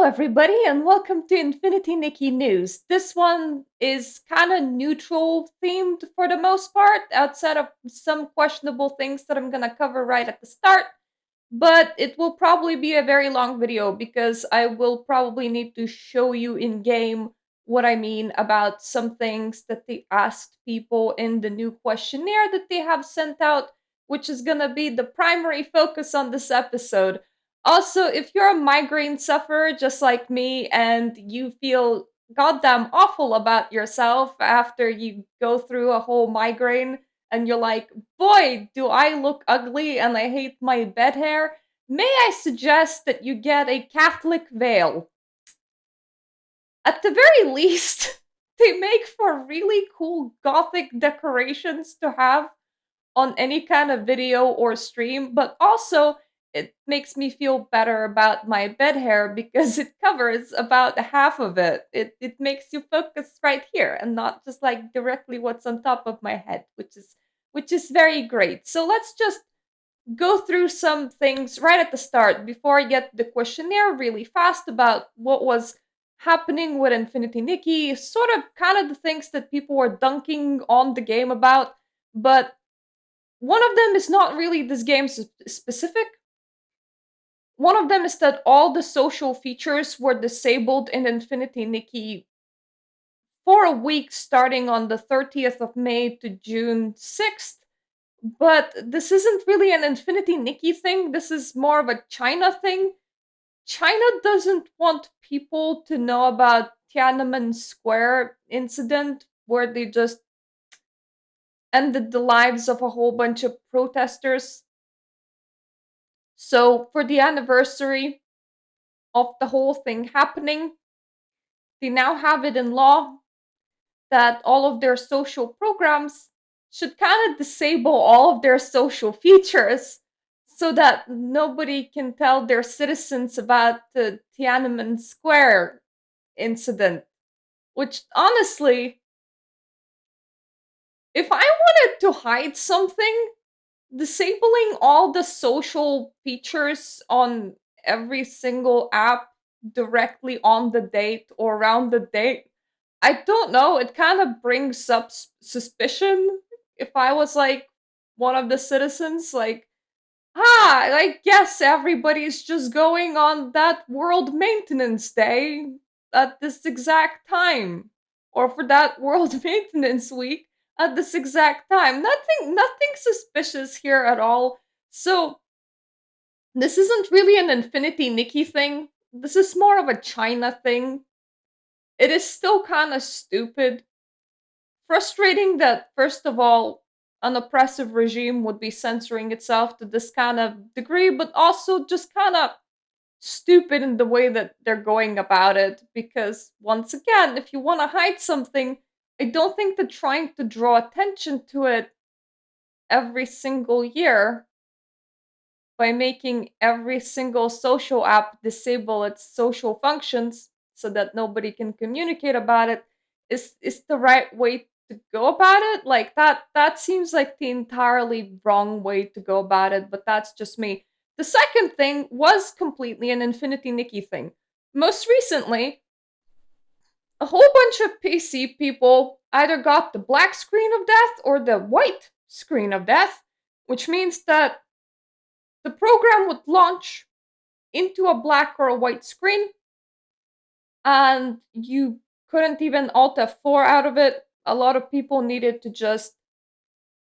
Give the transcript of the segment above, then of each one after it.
everybody, and welcome to Infinity Nikki News. This one is kind of neutral themed for the most part, outside of some questionable things that I'm gonna cover right at the start. But it will probably be a very long video because I will probably need to show you in game what I mean about some things that they asked people in the new questionnaire that they have sent out, which is gonna be the primary focus on this episode. Also, if you're a migraine sufferer just like me and you feel goddamn awful about yourself after you go through a whole migraine and you're like, boy, do I look ugly and I hate my bed hair, may I suggest that you get a Catholic veil? At the very least, they make for really cool gothic decorations to have on any kind of video or stream, but also it makes me feel better about my bed hair because it covers about half of it. It makes you focus right here and not just like directly what's on top of my head, which is very great. So let's just go through some things right at the start before I get the questionnaire really fast about what was happening with Infinity Nikki, sort of kind of the things that people were dunking on the game about, but one of them is not really this game specific. One of them is that all the social features were disabled in Infinity Nikki for a week starting on the 30th of May to June 6th. But this isn't really an Infinity Nikki thing, this is more of a China thing. China doesn't want people to know about Tiananmen Square incident where they just ended the lives of a whole bunch of protesters. So, for the anniversary of the whole thing happening, they now have it in law that all of their social programs should kind of disable all of their social features so that nobody can tell their citizens about the Tiananmen Square incident. Which, honestly, if I wanted to hide something, disabling all the social features on every single app directly on the date or around the date, I don't know, it kind of brings up suspicion if I was like one of the citizens, like, I guess everybody's just going on that World Maintenance Day at this exact time, or for that World Maintenance Week at this exact time. Nothing suspicious here at all. So this isn't really an Infinity Nikki thing. This is more of a China thing. It is still kind of stupid. Frustrating that, first of all, an oppressive regime would be censoring itself to this kind of degree, but also just kind of stupid in the way that they're going about it. Because, once again, if you want to hide something, I don't think that trying to draw attention to it every single year by making every single social app disable its social functions so that nobody can communicate about it is the right way to go about it. Like that seems like the entirely wrong way to go about it, but that's just me. The second thing was completely an Infinity Nikki thing. Most recently, a whole bunch of PC people either got the black screen of death or the white screen of death, which means that the program would launch into a black or a white screen, and you couldn't even Alt F4 out of it. A lot of people needed to just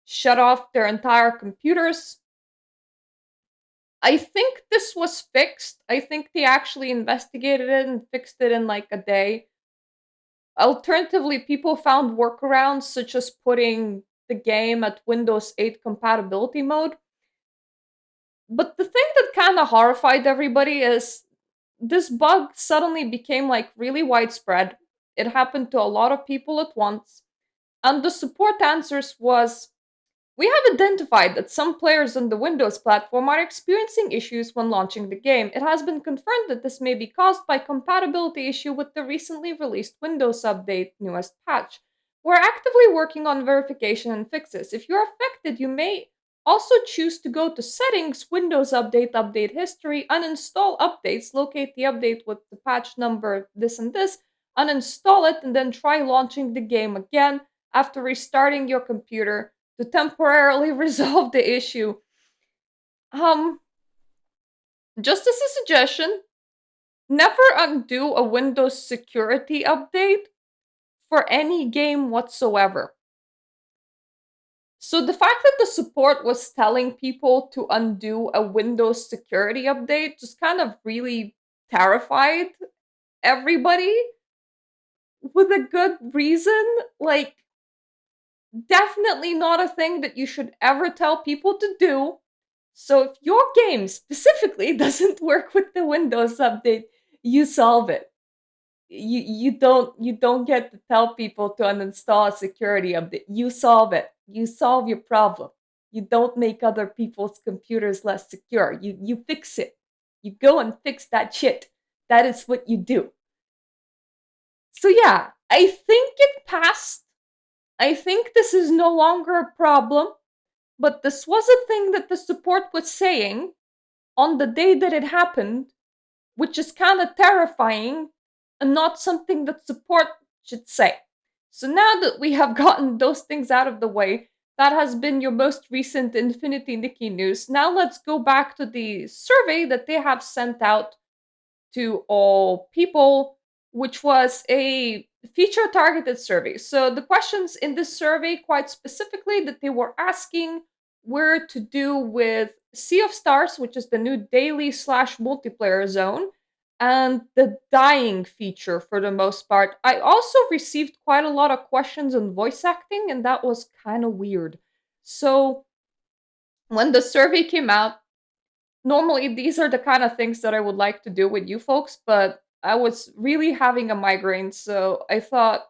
shut off their entire computers. I think this was fixed. I think they actually investigated it and fixed it in like a day. Alternatively, people found workarounds such as putting the game at Windows 8 compatibility mode. But the thing that kind of horrified everybody is this bug suddenly became like really widespread. It happened to a lot of people at once. And the support answers was, we have identified that some players on the Windows platform are experiencing issues when launching the game. It has been confirmed that this may be caused by compatibility issue with the recently released Windows Update newest patch. We're actively working on verification and fixes. If you're affected, you may Also choose to go to Settings, Windows Update, Update History, uninstall updates, locate the update with the patch number, this and this, uninstall it, and then try launching the game again after restarting your computer to temporarily resolve the issue. Um, just as a suggestion, never undo a Windows security update for any game whatsoever. So the fact that the support was telling people to undo a Windows security update just kind of really terrified everybody with a good reason. Like, definitely not a thing that you should ever tell people to do. So if your game specifically doesn't work with the Windows update, you solve it. You don't get to tell people to uninstall a security update. You solve it. You solve your problem. You don't make other people's computers less secure. You fix it. You go and fix that shit. That is what you do. So yeah, I think it passed. I think this is no longer a problem, but this was a thing that the support was saying on the day that it happened, which is kind of terrifying and not something that support should say. So now that we have gotten those things out of the way, that has been your most recent Infinity Nikki news. Now let's go back to the survey that they have sent out to all people, which was a feature targeted survey. So the questions in this survey, quite specifically, that they were asking were to do with Sea of Stars, which is the new daily slash multiplayer zone, and the dying feature for the most part. I also received quite a lot of questions on voice acting, and that was kind of weird. So when the survey came out, normally these are the kind of things that I would like to do with you folks, but I was really having a migraine, so I thought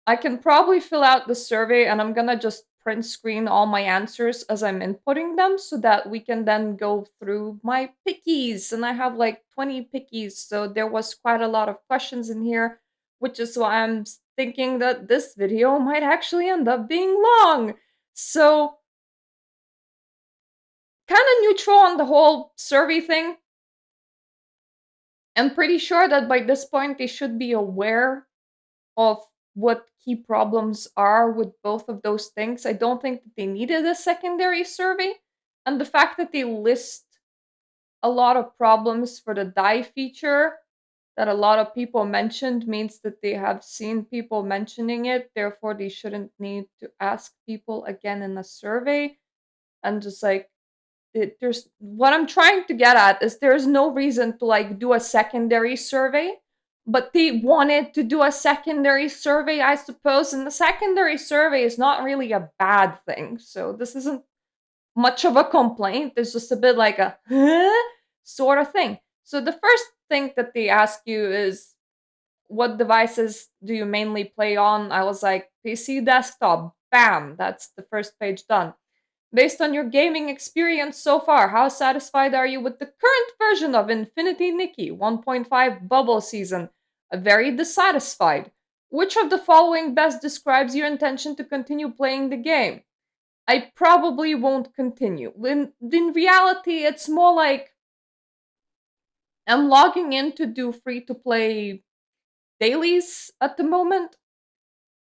I can probably fill out the survey and I'm gonna just print screen all my answers as I'm inputting them so that we can then go through my pickies. And I have like 20 pickies, so there was quite a lot of questions in here, which is why I'm thinking that this video might actually end up being long. So, kind of neutral on the whole survey thing. I'm pretty sure that by this point they should be aware of what key problems are with both of those things. I don't think that they needed a secondary survey. And the fact that they list a lot of problems for the die feature that a lot of people mentioned means that they have seen people mentioning it. Therefore, they shouldn't need to ask people again in a survey. And just like, there's what I'm trying to get at is there's no reason to like do a secondary survey, but they wanted to do a secondary survey, I suppose, and the secondary survey is not really a bad thing. So this isn't much of a complaint. It's just a bit like a huh? Sort of thing. So the first thing that they ask you is what devices do you mainly play on? I was like PC, desktop. Bam, that's the first page done. Based on your gaming experience so far, how satisfied are you with the current version of Infinity Nikki 1.5 Bubble Season? Very dissatisfied. Which of the following best describes your intention to continue playing the game? I probably won't continue. In reality, it's more like I'm logging in to do free to play dailies at the moment,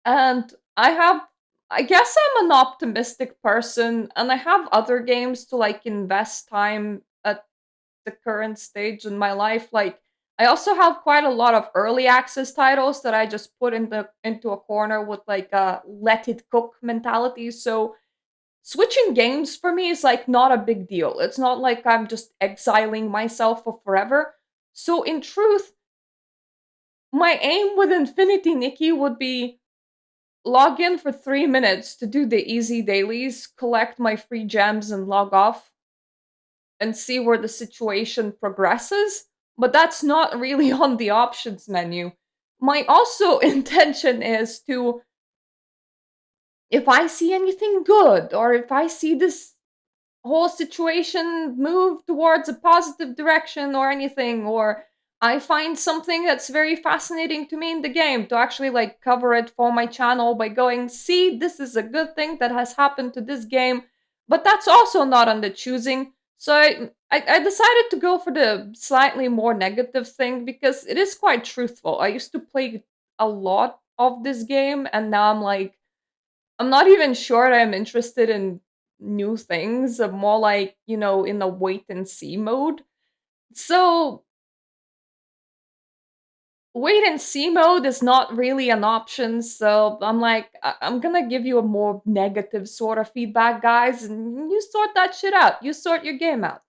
and I guess I'm an optimistic person and I have other games to like invest time at the current stage in my life. Like I also have quite a lot of early access titles that I just put into a corner with like a let it cook mentality. So switching games for me is like not a big deal. It's not like I'm just exiling myself for forever. So in truth, my aim with Infinity Nikki would be log in for 3 minutes to do the easy dailies, collect my free gems, and log off and see where the situation progresses. But that's not really on the options menu. My also intention is to, if I see anything good, or if I see this whole situation move towards a positive direction or anything, or I find something that's very fascinating to me in the game, to actually like cover it for my channel by going, see, this is a good thing that has happened to this game But that's also not on the choosing. So I decided to go for the slightly more negative thing because it is quite truthful. I used to play a lot of this game, and now I'm like, I'm not even sure that I'm interested in new things. I'm more like, in a wait and see mode. So wait and see mode is not really an option. So I'm like, I'm gonna give you a more negative sort of feedback, guys, and you sort that shit out. You sort your game out.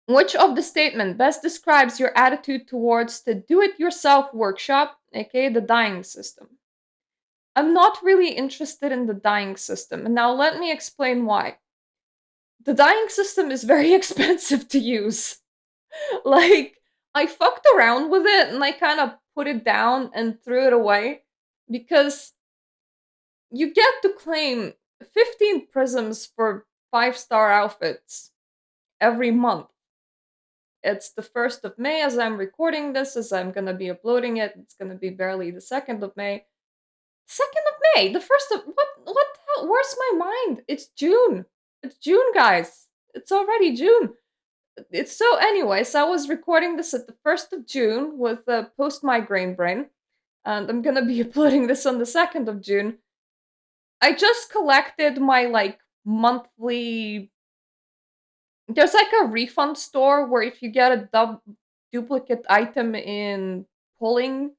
Which of the statement best describes your attitude towards the do-it-yourself workshop, aka the dying system? I'm not really interested in the dying system, and now let me explain why. The dying system is very expensive to use. Like, I fucked around with it and I kind of put it down and threw it away because you get to claim 15 prisms for 5-star outfits every month. It's the 1st of May as I'm recording this, as I'm gonna be uploading it. It's gonna be barely the 2nd of May. 2nd of May! The 1st of. What the hell? Where's my mind? It's June. It's June, guys. It's already June. It's so, anyways, I was recording this at the 1st of June with the post migraine brain, and I'm gonna be uploading this on the 2nd of June. I just collected my like monthly. There's like a refund store where if you get a duplicate item in pulling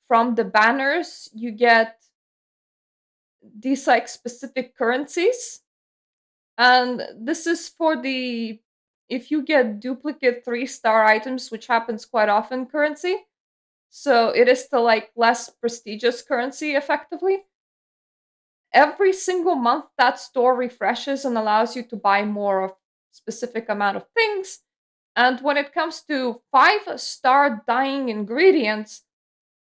from the banners, you get these like specific currencies. And this is for the if you get duplicate 3-star items, which happens quite often, currency. So it is the like less prestigious currency effectively. Every single month that store refreshes and allows you to buy more of specific amount of things. And when it comes to 5-star dying ingredients,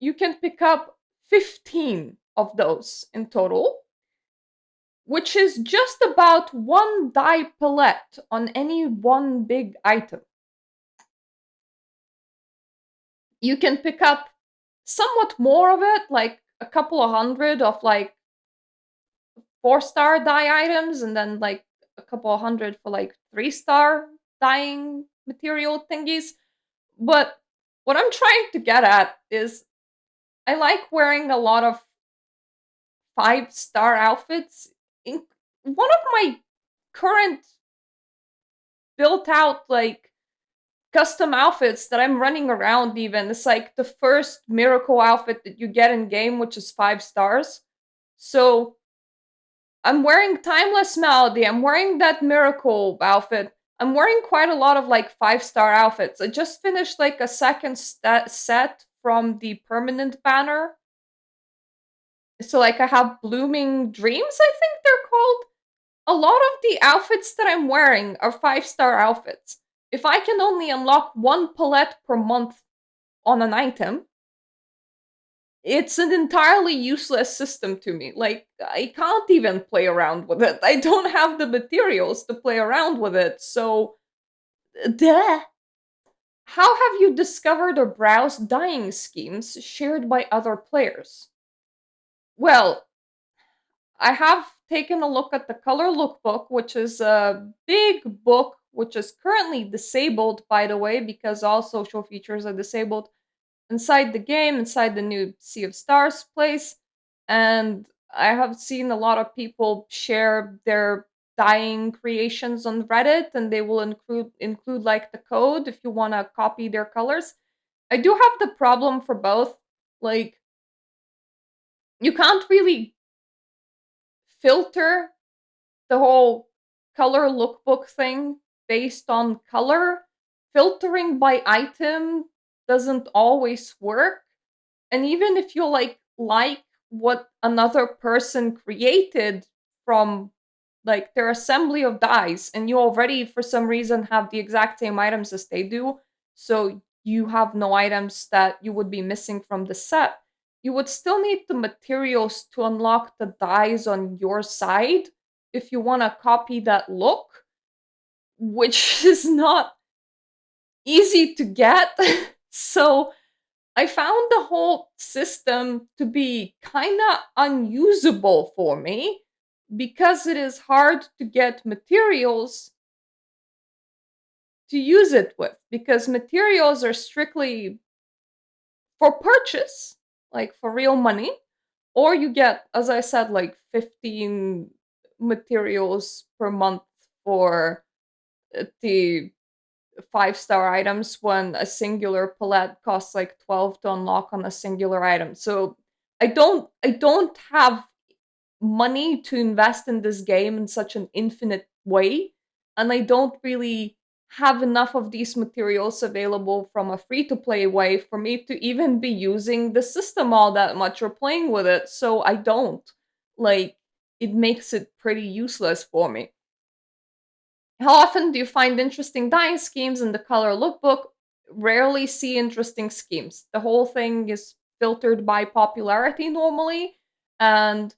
you can pick up 15 of those in total, which is just about one dye palette on any one big item. You can pick up somewhat more of it, like a couple of hundred of like 4-star dye items, and then like a couple of hundred for like 3-star dyeing material thingies. But what I'm trying to get at is I like wearing a lot of 5-star outfits. One of my current built out like custom outfits that I'm running around even is like the first miracle outfit that you get in game, which is 5 stars. So I'm wearing Timeless Melody, I'm wearing that miracle outfit. I'm wearing quite a lot of like 5-star outfits. I just finished like a second set from the permanent banner. So like I have Blooming Dreams, I think they're called. A lot of the outfits that I'm wearing are 5-star outfits. If I can only unlock one palette per month on an item, it's an entirely useless system to me. Like, I can't even play around with it. I don't have the materials to play around with it, so. Duh. How have you discovered or browsed dyeing schemes shared by other players? Well, I have taken a look at the color lookbook, which is a big book, which is currently disabled, by the way, because all social features are disabled inside the game, inside the new Sea of Stars place. And I have seen a lot of people share their dyeing creations on Reddit, and they will include like the code if you want to copy their colors. I do have the problem for both. Like, you can't really filter the whole color lookbook thing based on color. Filtering by item doesn't always work. And even if you like what another person created from like their assembly of dyes, and you already for some reason have the exact same items as they do, so you have no items that you would be missing from the set, you would still need the materials to unlock the dyes on your side if you want to copy that look, which is not easy to get. So I found the whole system to be kind of unusable for me. because it is hard to get materials to use it with, because materials are strictly for purchase, like for real money, or you get, as I said, like 15 materials per month for the 5-star items when a singular palette costs like 12 to unlock on a singular item. So I don't have money to invest in this game in such an infinite way, and I don't really have enough of these materials available from a free to play way for me to even be using the system all that much or playing with it. So I don't. Like, it makes it pretty useless for me. How often do you find interesting dyeing schemes in the color lookbook? Rarely see interesting schemes. The whole thing is filtered by popularity normally. And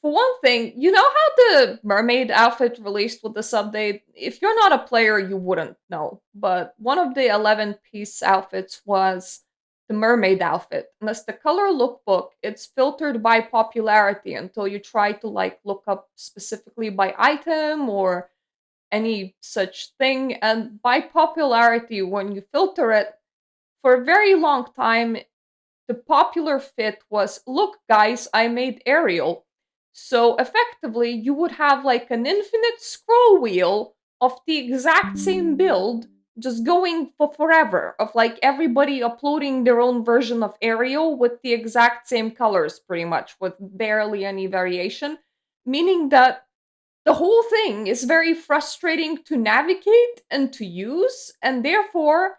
for one thing, you know how the mermaid outfit released with this update? If you're not a player, you wouldn't know. But one of the 11-piece outfits was the mermaid outfit. And as the color lookbook, it's filtered by popularity until you try to like look up specifically by item or any such thing. And by popularity, when you filter it, for a very long time, the popular fit was, look, guys, I made Ariel. So effectively, you would have like an infinite scroll wheel of the exact same build just going for forever, of like everybody uploading their own version of Ariel with the exact same colors, pretty much, with barely any variation. Meaning that the whole thing is very frustrating to navigate and to use, and therefore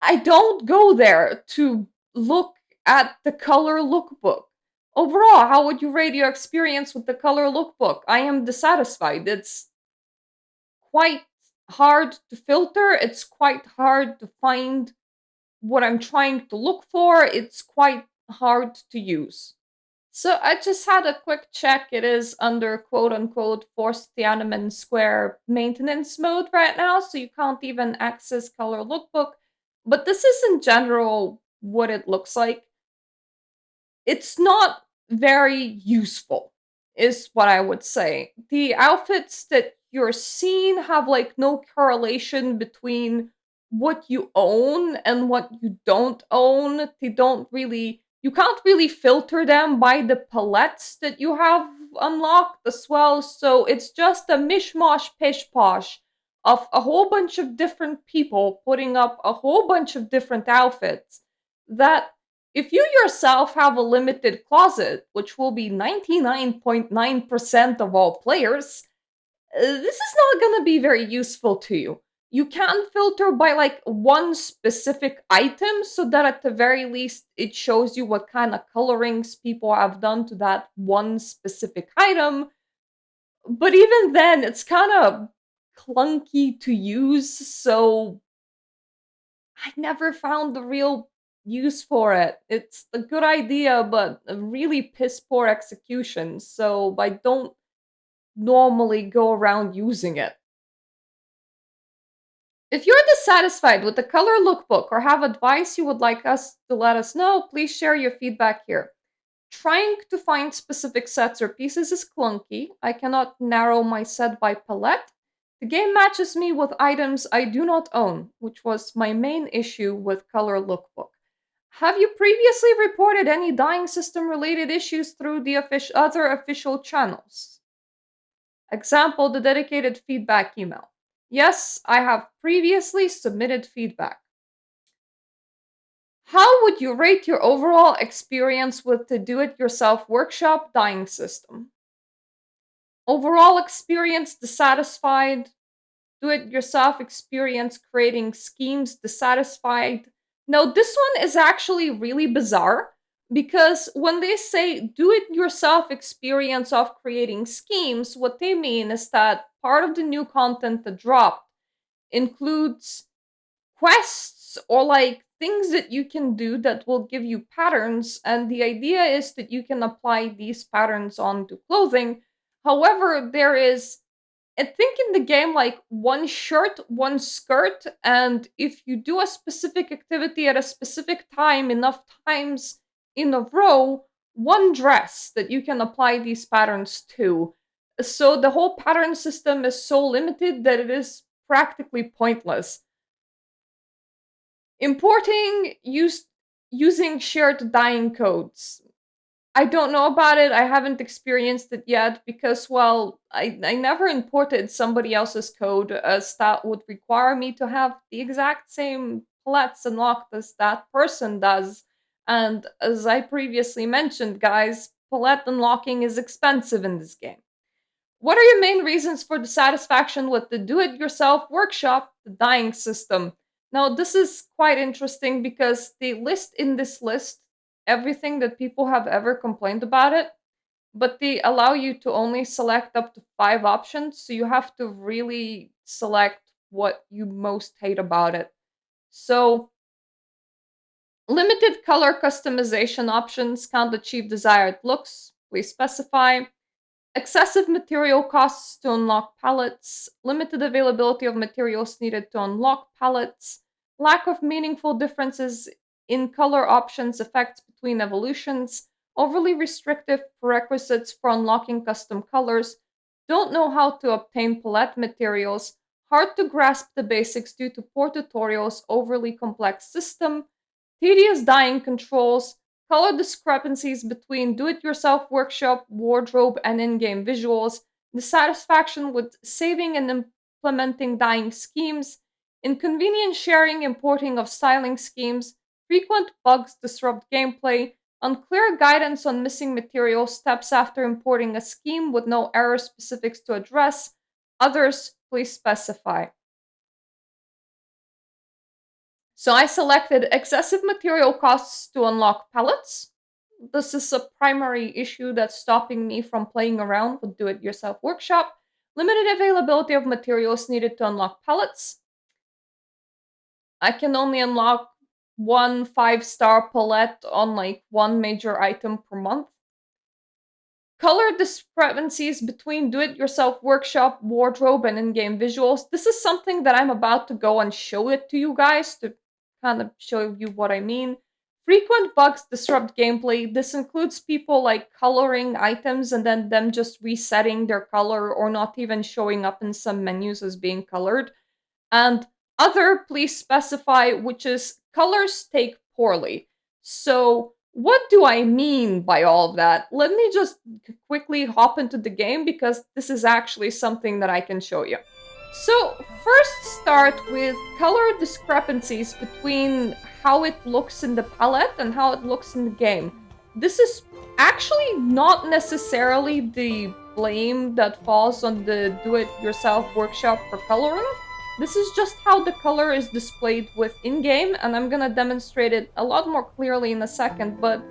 I don't go there to look at the color lookbook. Overall, how would you rate your experience with the color lookbook? I am dissatisfied. It's quite hard to filter, it's quite hard to find what I'm trying to look for, it's quite hard to use. So I just had a quick check. It is under quote unquote forced Tiananmen Square maintenance mode right now, so you can't even access color lookbook. But this is in general what it looks like. It's not very useful, is what I would say. The outfits that you're seeing have like no correlation between what you own and what you don't own. They don't really, you can't really filter them by the palettes that you have unlocked as well. So it's just a mishmash pish posh of a whole bunch of different people putting up a whole bunch of different outfits that, if you yourself have a limited closet, which will be 99.9% of all players, this is not going to be very useful to you. You can filter by like one specific item so that at the very least it shows you what kind of colorings people have done to that one specific item. But even then, it's kind of clunky to use, so I never found the real use for it. It's a good idea, but a really piss poor execution, so I don't normally go around using it. If you're dissatisfied with the color lookbook or have advice you would like us to let us know, please share your feedback here. Trying to find specific sets or pieces is clunky. I cannot narrow my set by palette. The game matches me with items I do not own, which was my main issue with Color Lookbook. Have you previously reported any dying system related issues through the other official channels? Example, the dedicated feedback email. Yes, I have previously submitted feedback. How would you rate your overall experience with the do it yourself workshop dying system? Overall experience dissatisfied, do it yourself experience creating schemes dissatisfied. Now, this one is actually really bizarre because when they say do it yourself experience of creating schemes, what they mean is that part of the new content that dropped includes quests or like things that you can do that will give you patterns, and the idea is that you can apply these patterns onto clothing. However, there is, I think, in the game like one shirt, one skirt, and if you do a specific activity at a specific time enough times in a row, one dress that you can apply these patterns to. So the whole pattern system is so limited that it is practically pointless. Importing using shared dyeing codes. I don't know about it. I haven't experienced it yet because, well, I never imported somebody else's code, as that would require me to have the exact same palettes unlocked as that person does. And as I previously mentioned, guys, palette unlocking is expensive in this game. What are your main reasons for dissatisfaction with the do it yourself workshop, the dyeing system? Now, this is quite interesting because they list in this list everything that people have ever complained about it, but they allow you to only select up to 5 options, so you have to really select what you most hate about it. So, limited color customization options can't achieve desired looks. Please specify. Excessive material costs to unlock palettes, limited availability of materials needed to unlock palettes, lack of meaningful differences in color options effects between evolutions, overly restrictive prerequisites for unlocking custom colors, don't know how to obtain palette materials, hard to grasp the basics due to poor tutorials, overly complex system, tedious dyeing controls, color discrepancies between do it yourself workshop, wardrobe, and in game visuals, dissatisfaction with saving and implementing dyeing schemes, inconvenient sharing, importing of styling schemes, frequent bugs disrupt gameplay, unclear guidance on missing material steps after importing a scheme with no error specifics to address. Others, please specify. So I selected excessive material costs to unlock palettes. This is a primary issue that's stopping me from playing around with Do It Yourself Workshop. Limited availability of materials needed to unlock palettes. I can only unlock one 5-star palette on like one major item per month. Color discrepancies between do it yourself workshop, wardrobe, and in game visuals. This is something that I'm about to go and show it to you guys to kind of show you what I mean. Frequent bugs disrupt gameplay. This includes people like coloring items and then them just resetting their color or not even showing up in some menus as being colored. And other, please specify, which is colors take poorly. So, what do I mean by all of that? Let me just quickly hop into the game because this is actually something that I can show you. So, first start with color discrepancies between how it looks in the palette and how it looks in the game. This is actually not necessarily the blame that falls on the do-it-yourself workshop for coloring. This is just how the color is displayed with in-game, and I'm gonna demonstrate it a lot more clearly in a second, but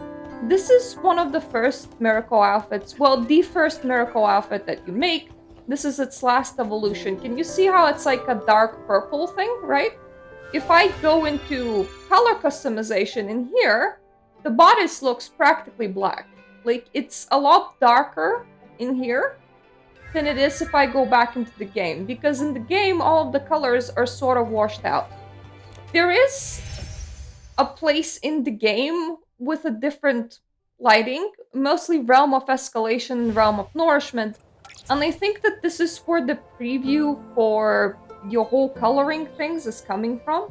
this is one of the first miracle outfits, well, the first miracle outfit that you make. This is its last evolution. Can you see how it's like a dark purple thing, right? If I go into color customization in here, the bodice looks practically black. Like, it's a lot darker in here than it is if I go back into the game, because in the game, all of the colors are sort of washed out. There is a place in the game with a different lighting, mostly Realm of Escalation and Realm of Nourishment, and I think that this is where the preview for your whole coloring things is coming from.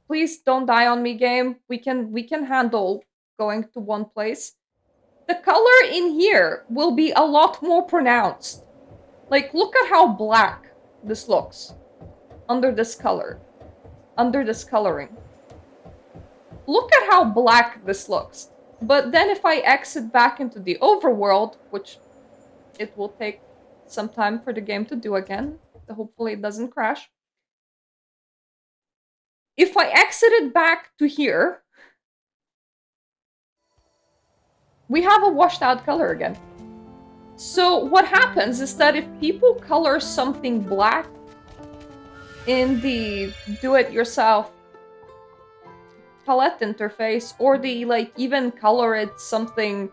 Please don't die on me, game. We can handle going to one place. The color in here will be a lot more pronounced. Like, look at how black this looks under this color, under this coloring. Look at how black this looks. But then if I exit back into the overworld, which it will take some time for the game to do again, hopefully it doesn't crash. If I exited back to here, we have a washed out color again. So what happens is that if people color something black in the do-it-yourself palette interface, or they like even color it something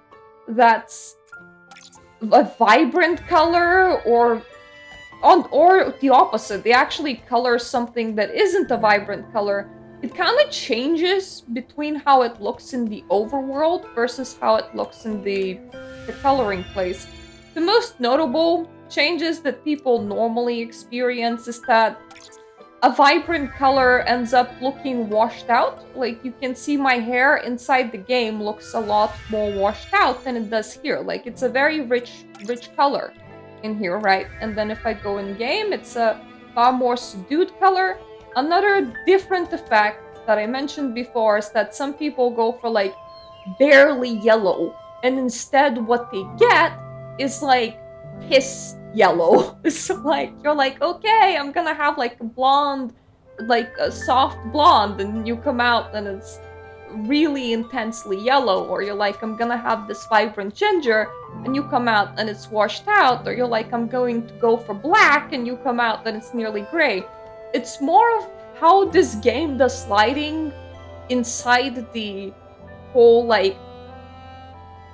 that's a vibrant color, or the opposite, they actually color something that isn't a vibrant color, it kind of changes between how it looks in the overworld versus how it looks in the coloring place. The most notable changes that people normally experience is that a vibrant color ends up looking washed out. Like you can see my hair inside the game looks a lot more washed out than it does here. Like it's a very rich color in here, right? And then if I go in game, it's a far more subdued color. Another different effect that I mentioned before is that some people go for like barely yellow, and instead what they get is like piss yellow. So like you're like, okay, I'm gonna have like a blonde, like a soft blonde, and you come out and it's really intensely yellow. Or you're like, I'm gonna have this vibrant ginger, and you come out and it's washed out. Or you're like, I'm going to go for black, and you come out and it's nearly gray. It's more of how this game does lighting inside the whole like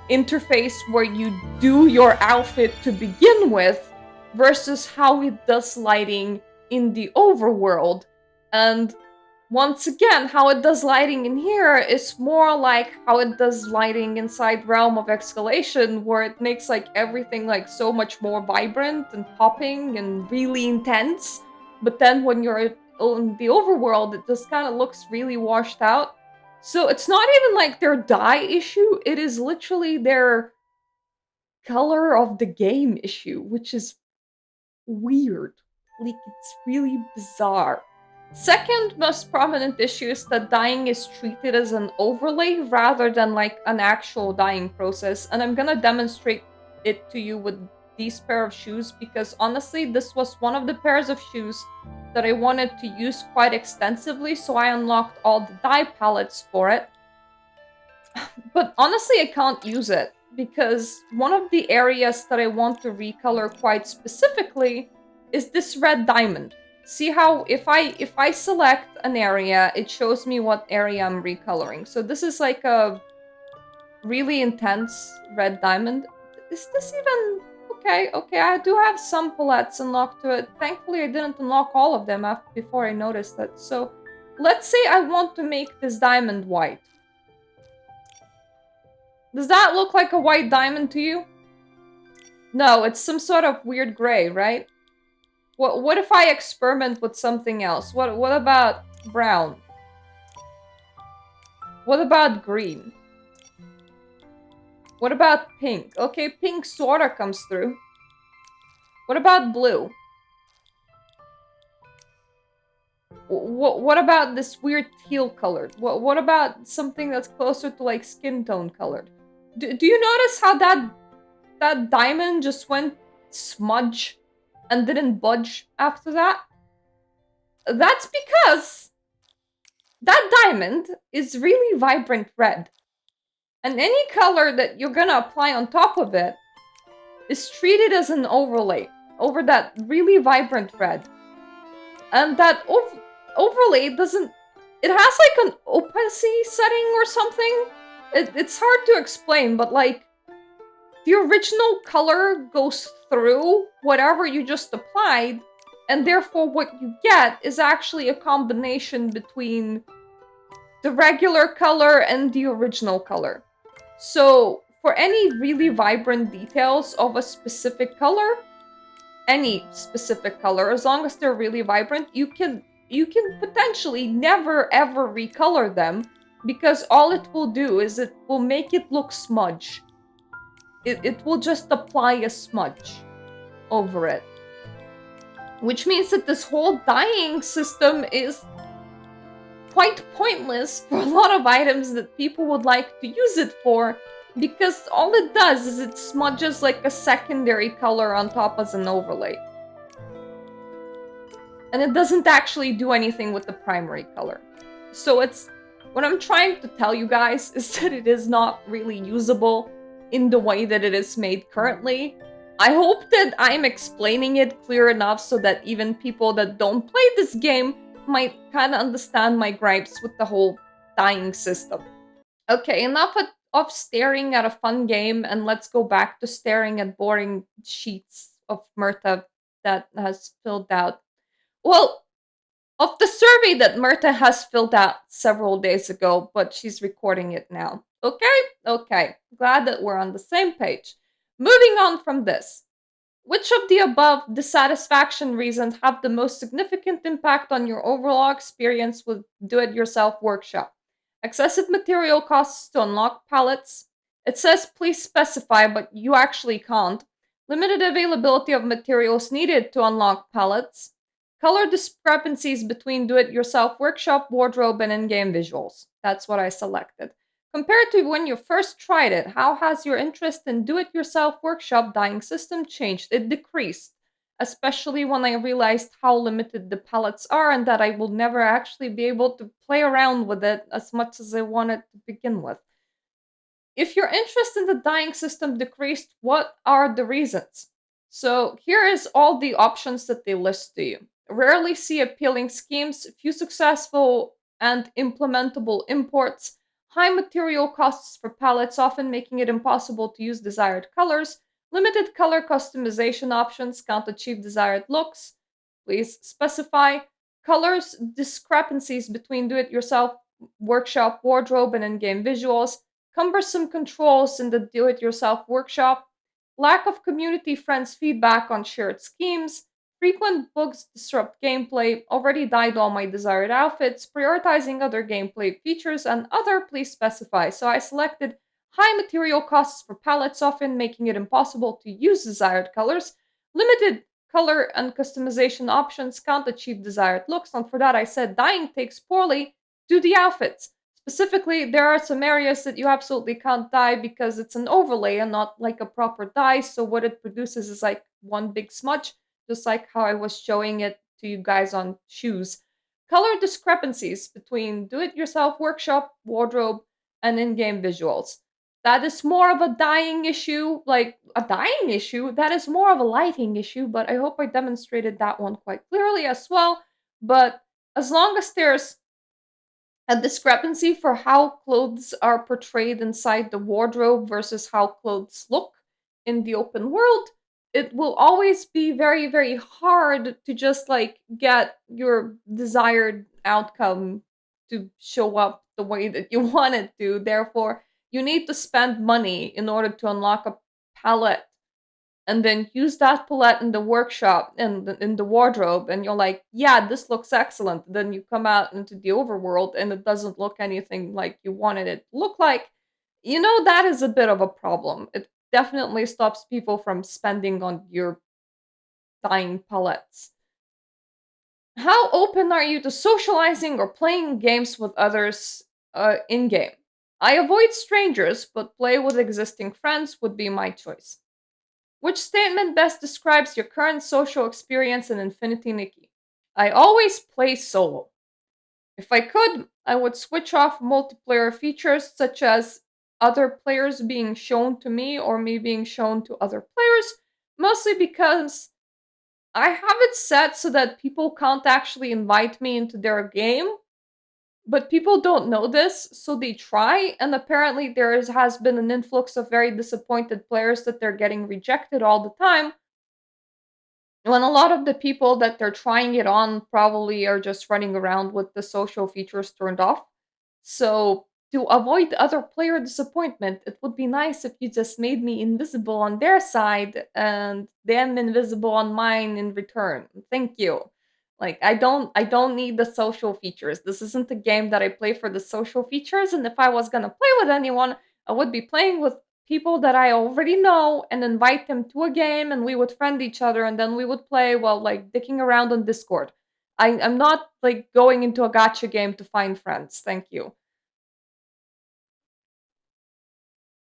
interface where you do your outfit to begin with versus how it does lighting in the overworld. And once again, how it does lighting in here is more like how it does lighting inside Realm of Escalation, where it makes like everything like so much more vibrant and popping and really intense. But then when you're in the overworld, it just kind of looks really washed out. So it's not even like their dye issue, it is literally their color of the game issue, which is weird. Like, it's really bizarre. Second most prominent issue is that dyeing is treated as an overlay rather than like an actual dyeing process. And I'm gonna demonstrate it to you with these pair of shoes because honestly, this was one of the pairs of shoes that I wanted to use quite extensively, so I unlocked all the dye palettes for it. But honestly, I can't use it because one of the areas that I want to recolor quite specifically is this red diamond. See how if I select an area, it shows me what area I'm recoloring. So this is like a really intense red diamond. Is this even okay? Okay, I do have some palettes unlocked to it. Thankfully, I didn't unlock all of them before I noticed that. So let's say I want to make this diamond white. Does that look like a white diamond to you? No, it's some sort of weird gray, right? What if I experiment with something else? What about brown? What about green? What about pink? Okay, pink sorta comes through. What about blue? What about this weird teal colored? What about something that's closer to like skin tone colored? Do you notice how that diamond just went smudge and didn't budge after that? That's because that diamond is really vibrant red. And any color that you're gonna apply on top of it is treated as an overlay over that really vibrant red. And that overlay doesn't... It has like an opacity setting or something. It's hard to explain, but like the original color goes through whatever you just applied, and therefore what you get is actually a combination between the regular color and the original color. So for any really vibrant details of a specific color, any specific color, as long as they're really vibrant, you can potentially never ever recolor them, because all it will do is it will make it look smudge. It will just apply a smudge over it. Which means that this whole dyeing system is quite pointless for a lot of items that people would like to use it for, because all it does is it smudges like a secondary color on top as an overlay. And it doesn't actually do anything with the primary color. So it's... What I'm trying to tell you guys is that it is not really usable in the way that it is made currently. I hope that I'm explaining it clear enough so that even people that don't play this game might kind of understand my gripes with the whole dyeing system. Okay, enough of staring at a fun game, and let's go back to staring at boring sheets of Mirta that has filled out. Well, of the survey that Mirta has filled out several days ago, but she's recording it now. Okay? Okay. Glad that we're on the same page. Moving on from this. Which of the above dissatisfaction reasons have the most significant impact on your overall experience with do it yourself workshop? Excessive material costs to unlock palettes. It says please specify, but you actually can't. Limited availability of materials needed to unlock palettes. Color discrepancies between do it yourself workshop, wardrobe, and in game visuals. That's what I selected. Compared to when you first tried it, how has your interest in do it yourself workshop dyeing system changed? It decreased, especially when I realized how limited the palettes are and that I will never actually be able to play around with it as much as I wanted to begin with. If your interest in the dyeing system decreased, what are the reasons? So here is all the options that they list to you. Rarely see appealing schemes, few successful and implementable imports, high material costs for palettes, often making it impossible to use desired colors, limited color customization options, can't achieve desired looks. Please specify colors discrepancies between do it yourself workshop wardrobe and in game visuals, cumbersome controls in the do it yourself workshop, lack of community friends' feedback on shared schemes, frequent bugs disrupt gameplay, already dyed all my desired outfits, prioritizing other gameplay features, and other please specify. So I selected high material costs for palettes, often making it impossible to use desired colors, limited color and customization options, can't achieve desired looks, and for that I said dyeing takes poorly to the outfits. Specifically, there are some areas that you absolutely can't dye because it's an overlay and not like a proper dye. So what it produces is like one big smudge, just like how I was showing it to you guys on shoes. Color discrepancies between do-it-yourself workshop, wardrobe, and in-game visuals. That is more of a dyeing issue, like a dyeing issue. That is more of a lighting issue, but I hope I demonstrated that one quite clearly as well. But as long as there's a discrepancy for how clothes are portrayed inside the wardrobe versus how clothes look in the open world, it will always be very, very hard to just like get your desired outcome to show up the way that you want it to. Therefore, you need to spend money in order to unlock a palette and then use that palette in the workshop and in the wardrobe, and you're like, yeah, this looks excellent. Then you come out into the overworld and it doesn't look anything like you wanted it to look like. That is a bit of a problem. It definitely stops people from spending on your dyeing palettes. How open are you to socializing or playing games with others in game? I avoid strangers, but play with existing friends would be my choice. Which statement best describes your current social experience in Infinity Nikki? I always play solo. If I could, I would switch off multiplayer features such as other players being shown to me or me being shown to other players, mostly because I have it set so that people can't actually invite me into their game, but people don't know this, so they try, and apparently has been an influx of very disappointed players that they're getting rejected all the time, when a lot of the people that they're trying it on probably are just running around with the social features turned off. So, to avoid other player disappointment, it would be nice if you just made me invisible on their side and them invisible on mine in return. Thank you. Like I don't need the social features. This isn't a game that I play for the social features, and if I was going to play with anyone, I would be playing with people that I already know and invite them to a game, and we would friend each other and then we would play while like dicking around on Discord. I'm not like going into a gotcha game to find friends. Thank you.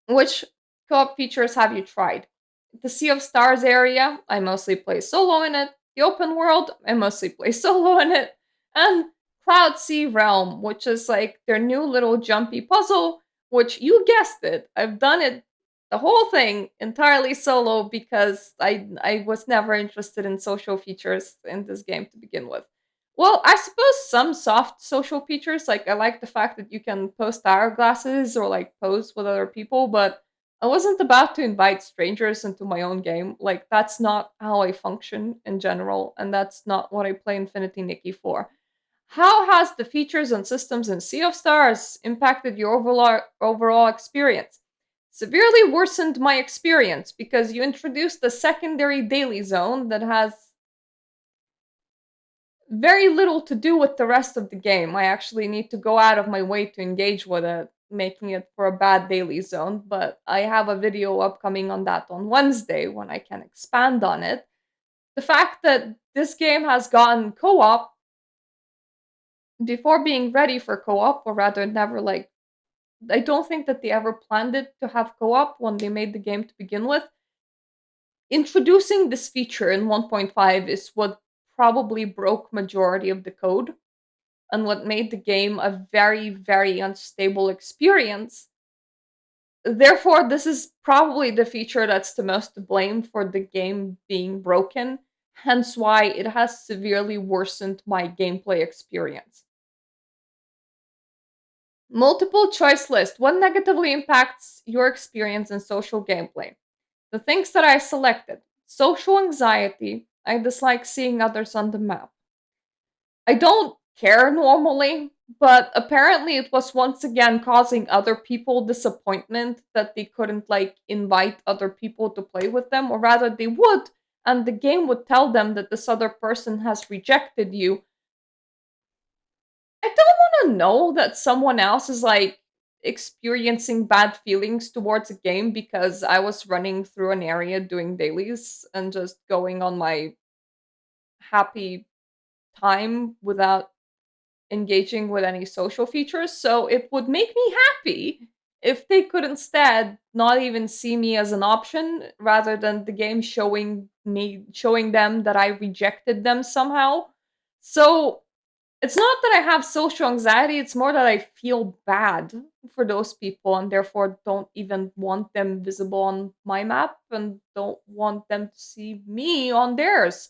Which co-op features have you tried? The Sea of Stars area, I mostly play solo in it. The open world, I mostly play solo in it. And Cloud Sea Realm, which is like their new little jumpy puzzle, which you guessed it. I've done it the whole thing entirely solo because I was never interested in social features in this game to begin with. Well, I suppose some soft social features, like I like the fact that you can post hourglasses or like pose with other people, but I wasn't about to invite strangers into my own game. Like, that's not how I function in general, and that's not what I play Infinity Nikki for. How has the features and systems in Sea of Stars impacted your overall experience? Severely worsened my experience because you introduced a secondary daily zone that has very little to do with the rest of the game. I actually need to go out of my way to engage with it, making it for a bad daily zone. But I have a video upcoming on that on Wednesday when I can expand on it. The fact that this game has gotten co op before being ready for co op, or rather, never like, I don't think that they ever planned it to have co op when they made the game to begin with. Introducing this feature in 1.5 is what probably broke majority of the code and what made the game a very, very unstable experience. Therefore, this is probably the feature that's the most to blame for the game being broken, hence why it has severely worsened my gameplay experience. Multiple choice list. What negatively impacts your experience in social gameplay? The things that I selected: social anxiety. I dislike seeing others on the map. I don't care normally, but apparently it was once again causing other people disappointment that they couldn't like invite other people to play with them, or rather they would, and the game would tell them that this other person has rejected you. I don't want to know that someone else is like experiencing bad feelings towards a game because I was running through an area doing dailies and just going on my happy time without engaging with any social features. So it would make me happy if they could instead not even see me as an option rather than the game showing them that I rejected them somehow. So it's not that I have social anxiety, it's more that I feel bad for those people and therefore don't even want them visible on my map and don't want them to see me on theirs.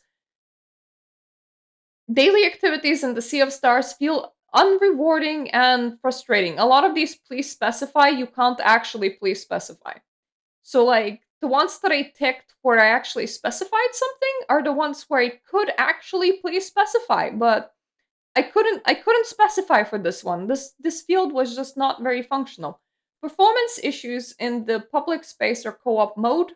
Daily activities in the Sea of Stars feel unrewarding and frustrating. A lot of these please specify, you can't actually please specify. So, like, the ones that I ticked where I actually specified something are the ones where I could actually please specify, but I couldn't specify for this one. This field was just not very functional. Performance issues in the public space or co-op mode,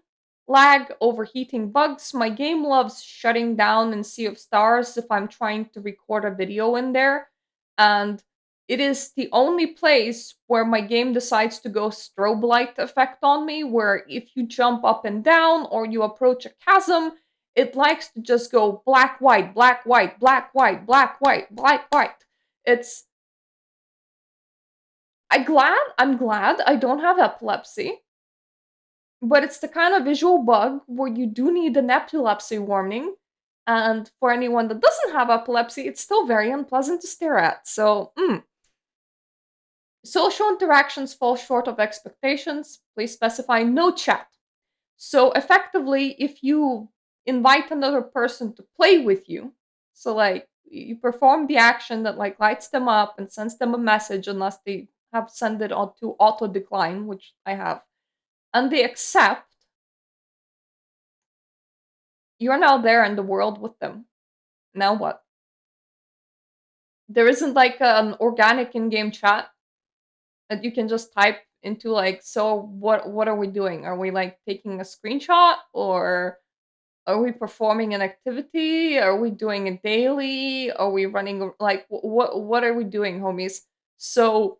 lag, overheating bugs. My game loves shutting down in Sea of Stars if I'm trying to record a video in there, and it is the only place where my game decides to go strobe light effect on me, where if you jump up and down or you approach a chasm, it likes to just go black, white, black, white, black, white, black, white, black, white. It's I'm glad I don't have epilepsy, but it's the kind of visual bug where you do need an epilepsy warning. And for anyone that doesn't have epilepsy, it's still very unpleasant to stare at. So, social interactions fall short of expectations. Please specify no chat. So effectively, if you invite another person to play with you, so like you perform the action that like lights them up and sends them a message unless they have sent it on to auto decline, which I have, and they accept, you're now there in the world with them. Now what? There isn't like an organic in-game chat that you can just type into like, so what are we doing? Are we like taking a screenshot, or are we performing an activity? Are we doing a daily? Are we running like what are we doing, homies? So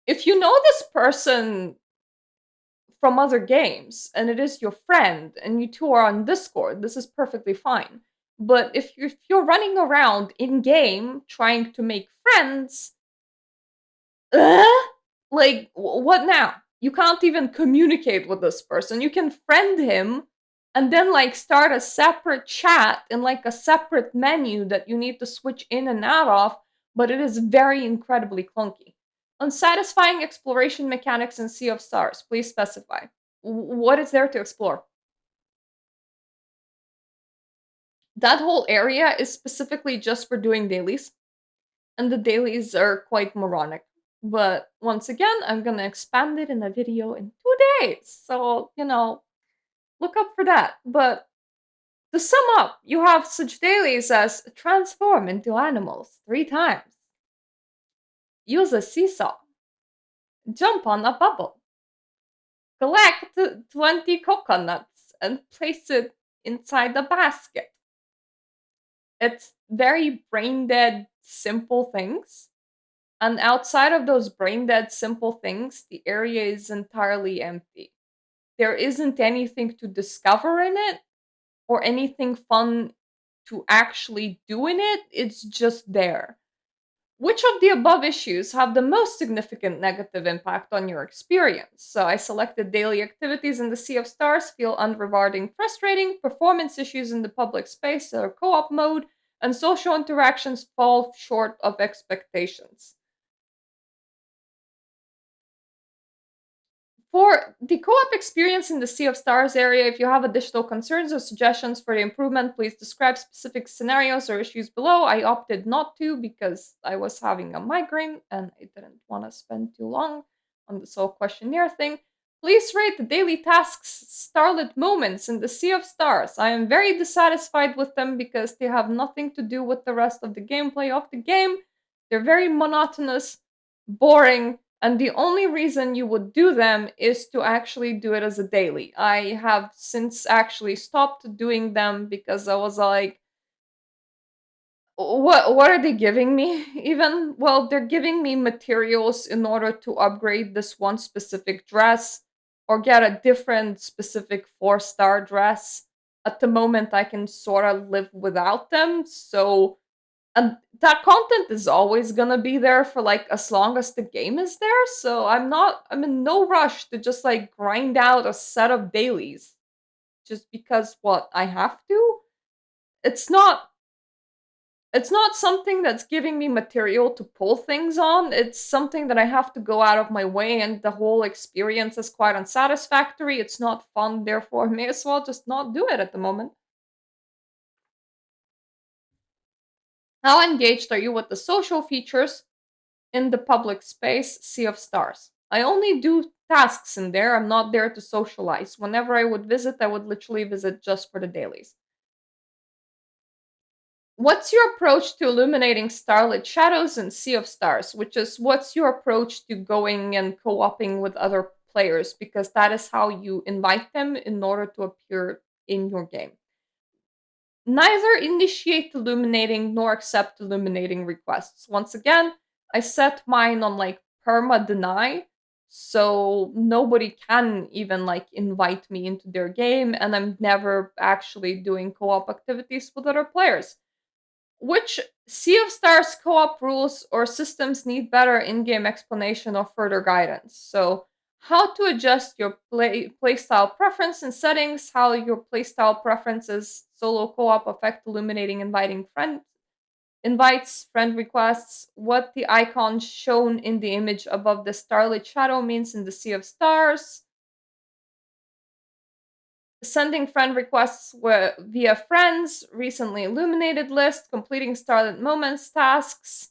if you know this person from other games and it is your friend and you two are on Discord, this is perfectly fine. But if you're running around in game trying to make friends, uh, like what now? You can't even communicate with this person. You can friend him and then like start a separate chat in like a separate menu that you need to switch in and out of, but it is very incredibly clunky. Unsatisfying exploration mechanics in Sea of Stars. Please specify. What is there to explore? That whole area is specifically just for doing dailies, and the dailies are quite moronic. But once again, I'm gonna expand it in a video in 2 days. So, look up for that. But to sum up, you have such dailies as transform into animals 3 times, Use a seesaw. Jump on a bubble. Collect 20 coconuts and place it inside a basket. It's very brain dead, simple things. And outside of those brain dead, simple things, the area is entirely empty. There isn't anything to discover in it or anything fun to actually do in it. It's just there. Which of the above issues have the most significant negative impact on your experience? So I selected daily activities in the Sea of Stars feel unrewarding, frustrating, performance issues in the public space or co op mode, and social interactions fall short of expectations. For the co op experience in the Sea of Stars area, if you have additional concerns or suggestions for the improvement, please describe specific scenarios or issues below. I opted not to because I was having a migraine and I didn't want to spend too long on this whole questionnaire thing. Please rate the daily tasks starlit moments in the Sea of Stars. I am very dissatisfied with them because they have nothing to do with the rest of the gameplay of the game. They're very monotonous, boring, and the only reason you would do them is to actually do it as a daily. I have since actually stopped doing them because I was like, what are they giving me even? Well, they're giving me materials in order to upgrade this one specific dress or get a different specific 4-star dress. At the moment I can sort of live without them, so and that content is always gonna be there for like as long as the game is there. So I'm in no rush to just like grind out a set of dailies just because what I have to. It's not it's not something that's giving me material to pull things on. It's something that I have to go out of my way, and the whole experience is quite unsatisfactory. It's not fun, therefore I may as well just not do it at the moment. How engaged are you with the social features in the public space Sea of Stars? I only do tasks in there. I'm not there to socialize. Whenever I would visit, I would literally visit just for the dailies. What's your approach to illuminating starlit shadows in Sea of Stars? Which is, what's your approach to going and co oping with other players? Because that is how you invite them in order to appear in your game. Neither initiate illuminating nor accept illuminating requests. Once again, I set mine on like perma deny, so nobody can even like invite me into their game, and I'm never actually doing co op activities with other players. Which Sea of Stars co op rules or systems need better in game explanation or further guidance? So, how to adjust your playstyle preference and settings, how your playstyle preferences solo co op affect illuminating inviting friend invites, friend requests, what the icon shown in the image above the starlit shadow means in the Sea of Stars, sending friend requests via friends, recently illuminated list, completing starlit moments tasks,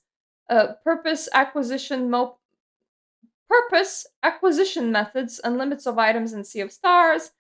purpose acquisition methods and limits of items in Sea of Stars,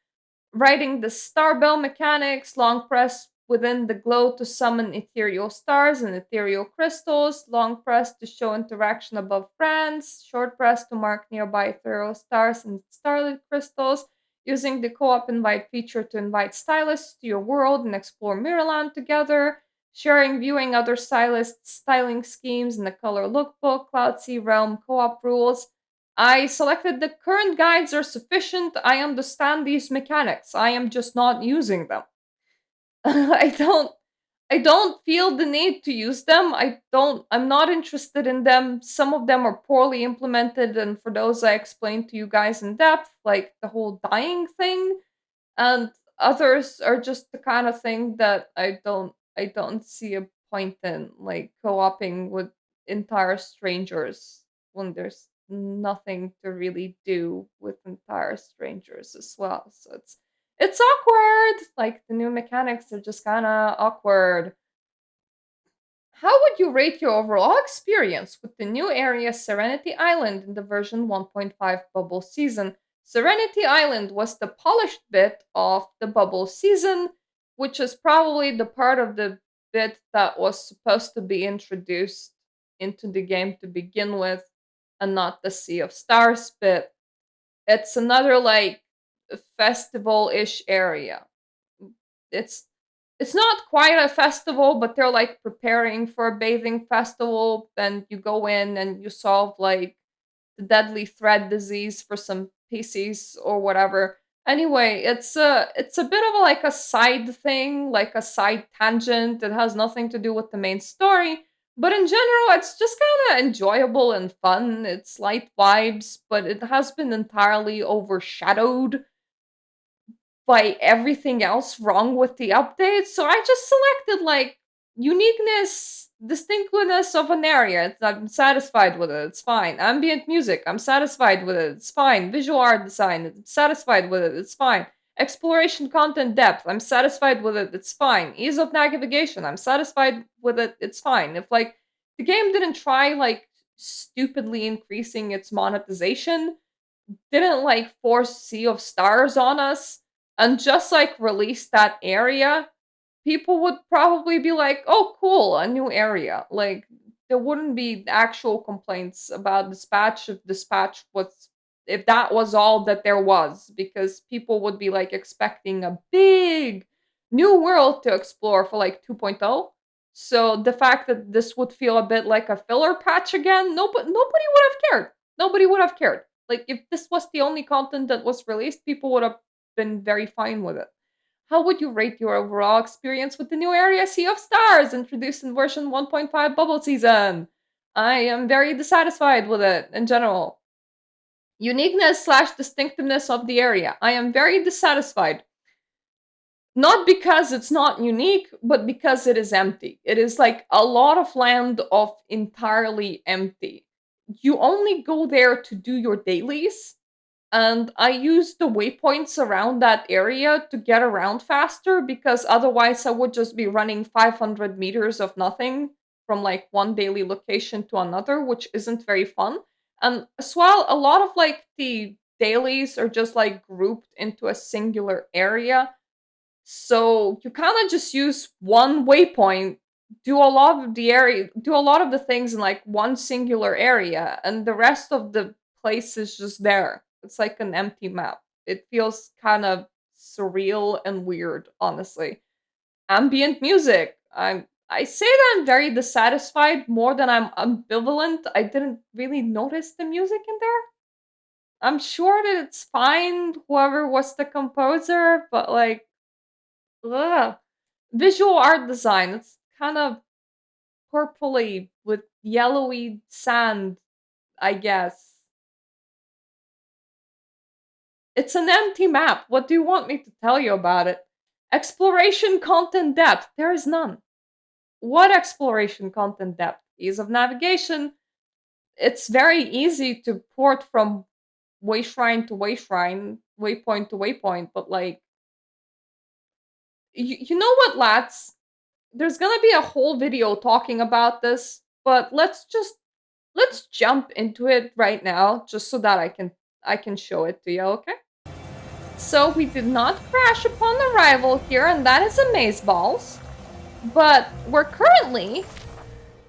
writing the star bell mechanics, long press within the glow to summon ethereal stars and ethereal crystals, long press to show interaction above friends, short press to mark nearby ethereal stars and starlit crystals, using the co op invite feature to invite stylists to your world and explore Mirrorland together, sharing viewing other stylists' styling schemes in the color lookbook, Cloud Sea Realm co op rules. I selected the current guides are sufficient. I understand these mechanics. I am just not using them. I don't I don't feel the need to use them. I'm not interested in them. Some of them are poorly implemented, and for those I explained to you guys in depth, like the whole dying thing, and others are just the kind of thing that I don't see a point in, like co-oping with entire strangers when there's nothing to really do with entire strangers as well. So it's awkward. Like the new mechanics are just kind of awkward. How would you rate your overall experience with the new area Serenity Island in the version 1.5 bubble season? Serenity Island was the polished bit of the bubble season, which is probably the part of the bit that was supposed to be introduced into the game to begin with, and not the Sea of Stars bit. It's another like festival-ish area. It's it's not quite a festival, but they're like preparing for a bathing festival, and you go in and you solve like the deadly thread disease for some PCs or whatever. Anyway, it's a bit of like a side thing, like a side tangent. It has nothing to do with the main story, but in general, it's just kind of enjoyable and fun. It's light vibes, but it has been entirely overshadowed by everything else wrong with the update. So I just selected like uniqueness, distinctness of an area. I'm satisfied with it. It's fine. Ambient music. I'm satisfied with it. It's fine. Visual art design. I'm satisfied with it. It's fine. Exploration content depth. I'm satisfied with it. It's fine. Ease of navigation. I'm satisfied with it. It's fine. If like the game didn't try like stupidly increasing its monetization, didn't like force Sea of Stars on us, and just like release that area, people would probably be like, "Oh, cool, a new area." Like there wouldn't be actual complaints about Dispatch if Dispatch was if that was all that there was, because people would be like expecting a big new world to explore for like 2.0. So the fact that this would feel a bit like a filler patch again, nobody would have cared. Nobody would have cared. Like if this was the only content that was released, people would have been very fine with it. How would you rate your overall experience with the new area Sea of Stars introduced in version 1.5 Bubble Season? I am very dissatisfied with it in general. Uniqueness slash distinctiveness of the area. I am very dissatisfied. Not because it's not unique, but because it is empty. It is like a lot of land of entirely empty. You only go there to do your dailies, and I use the waypoints around that area to get around faster, because otherwise I would just be running 500 meters of nothing from like one daily location to another, which isn't very fun. And as well, a lot of like the dailies are just like grouped into a singular area. So you kind of just use one waypoint, do a lot of the area, do a lot of the things in like one singular area, and the rest of the place is just there. It's like an empty map. It feels kind of surreal and weird, honestly. Ambient music. I say that I'm very dissatisfied more than I'm ambivalent. I didn't really notice the music in there. I'm sure that it's fine, whoever was the composer, but like, ugh. Visual art design. It's kind of purpley with yellowy sand, I guess. It's an empty map. What do you want me to tell you about it? Exploration content depth. There is none. What exploration content depth? Ease of navigation. It's very easy to port from wayshrine to wayshrine, waypoint to waypoint, but like, you know what, lads? There's gonna be a whole video talking about this, but let's jump into it right now, just so that I can show it to you, okay? So we did not crash upon arrival here, and that is amazeballs. But we're currently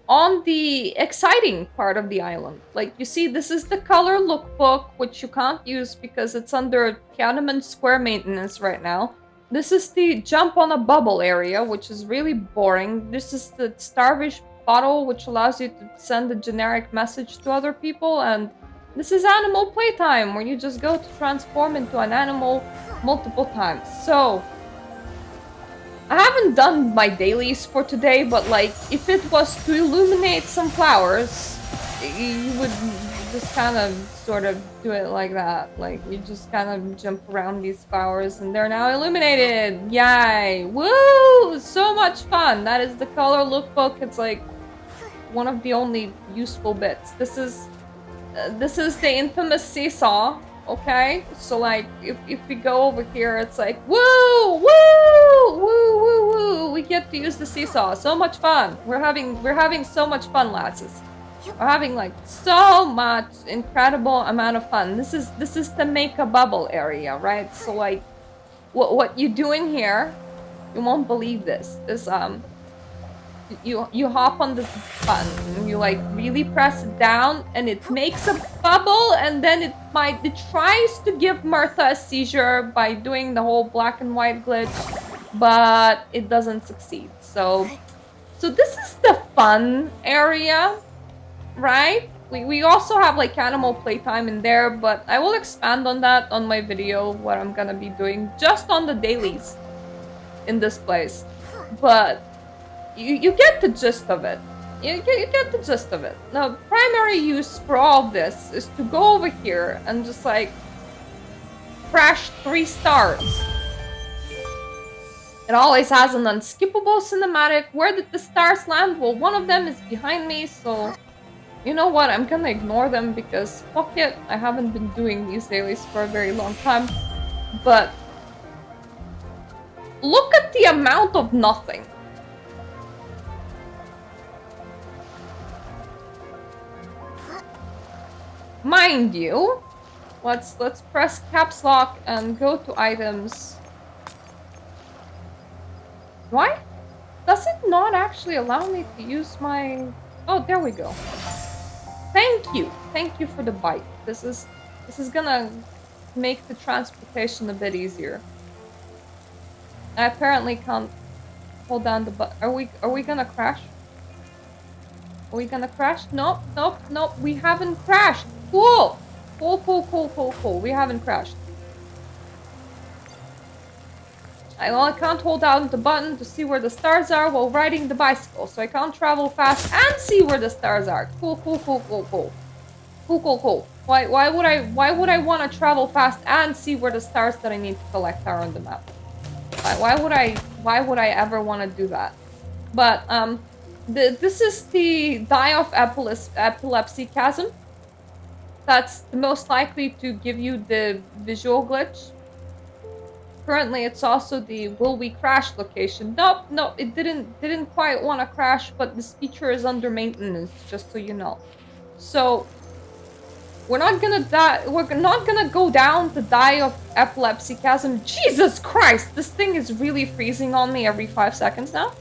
on the exciting part of the island. Like you see, this is the color lookbook, which you can't use because it's under Tiananmen Square maintenance right now. This is the jump on a bubble area, which is really boring. This is the Starfish bottle, which allows you to send a generic message to other people. And this is animal playtime, where you just go to transform into an animal multiple times. So, I haven't done my dailies for today, but like, if it was to illuminate some flowers, you would just kind of sort of do it like that. Like, you just kind of jump around these flowers and they're now illuminated. Yay! Woo! So much fun! That is the color lookbook. It's like one of the only useful bits. This is the infamous seesaw. Okay, so like if we go over here, it's like woo, woo, woo, woo, woo. We get to use the seesaw. So much fun. We're having so much fun, lasses. We're having like so much incredible amount of fun. This is the make a bubble area, right? So like, what you do in here, you won't believe this. You hop on this button and you like really press it down and it makes a bubble, and then it tries to give Mirta a seizure by doing the whole black and white glitch, but it doesn't succeed. So this is the fun area, right? We also have like animal playtime in there, but I will expand on that on my video, what I'm gonna be doing just on the dailies in this place. But you get the gist of it. You get the gist of it. The primary use for all of this is to go over here and just like crash 3 stars. It always has an unskippable cinematic. Where did the stars land? Well, one of them is behind me, so you know what? I'm gonna ignore them because fuck it. I haven't been doing these dailies for a very long time. But look at the amount of nothing. Mind you, let's press caps lock and go to items. Why? Does it not actually allow me to use my... Oh, there we go. Thank you. Thank you for the bite. This is gonna make the transportation a bit easier. I apparently can't hold down the button. Are we gonna crash? Are we gonna crash? Nope, nope, nope. We haven't crashed. Cool. Cool. We haven't crashed. I can't hold down the button to see where the stars are while riding the bicycle, so I can't travel fast and see where the stars are. Cool. Why would I want to travel fast and see where the stars that I need to collect are on the map? Why would I ever want to do that? But this is the die of epilepsy chasm. That's the most likely to give you the visual glitch. Currently, it's also the will we crash location. Nope, it didn't quite want to crash, but this feature is under maintenance, just so you know. So we're not gonna die. We're not gonna go down the die of epilepsy chasm. Jesus Christ, this thing is really freezing on me every 5 seconds now.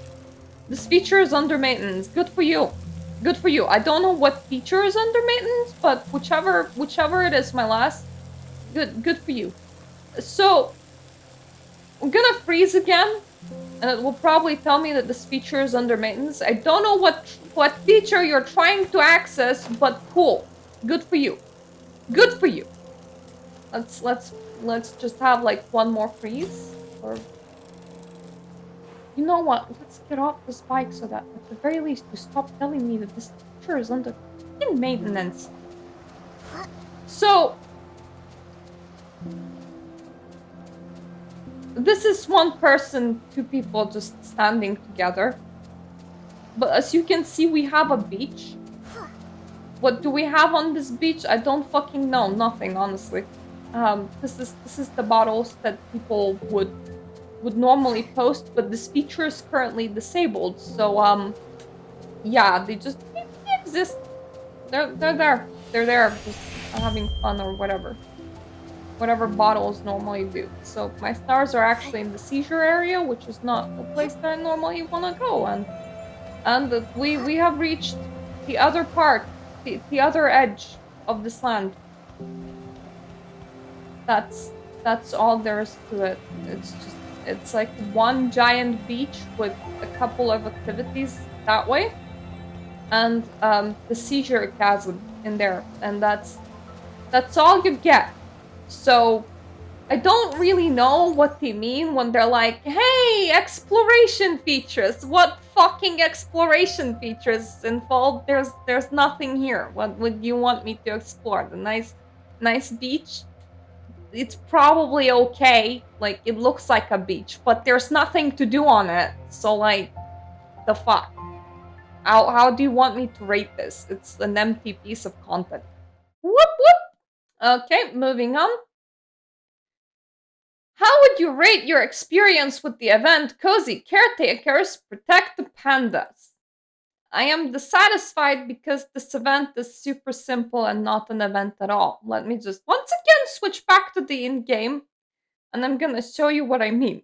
This feature is under maintenance. Good for you. Good for you. I don't know what feature is under maintenance, but whichever it is, my last. Good for you. So I'm gonna freeze again, and it will probably tell me that this feature is under maintenance. I don't know what feature you're trying to access, but cool. Good for you. Good for you. Let's just have like one more freeze. Or you know what? Let's get off this bike so that at the very least you stop telling me that this feature is under maintenance. So this is one person, 2 people just standing together. But as you can see, we have a beach. What do we have on this beach? I don't fucking know. Nothing, honestly. This is the bottles that people would normally post, but this feature is currently disabled. So yeah, they exist. They're there. They're there, just having fun or whatever. Whatever bottles normally do. So my stars are actually in the seizure area, which is not the place that I normally want to go. And we have reached the other part, the other edge of this land. That's all there is to it. It's like one giant beach with a couple of activities that way, and the seizure chasm in there, and that's all you get. So I don't really know what they mean when they're like, hey, exploration features. What fucking exploration features, Infold? There's nothing here. What would you want me to explore? The nice beach? It's probably okay. Like, it looks like a beach, but there's nothing to do on it. So, like, the fuck? How do you want me to rate this? It's an empty piece of content. Whoop whoop! Okay, moving on. How would you rate your experience with the event Cozy Caretakers Protect the Pandas? I am dissatisfied because this event is super simple and not an event at all. Let me just once again switch back to the in-game, and I'm gonna show you what I mean.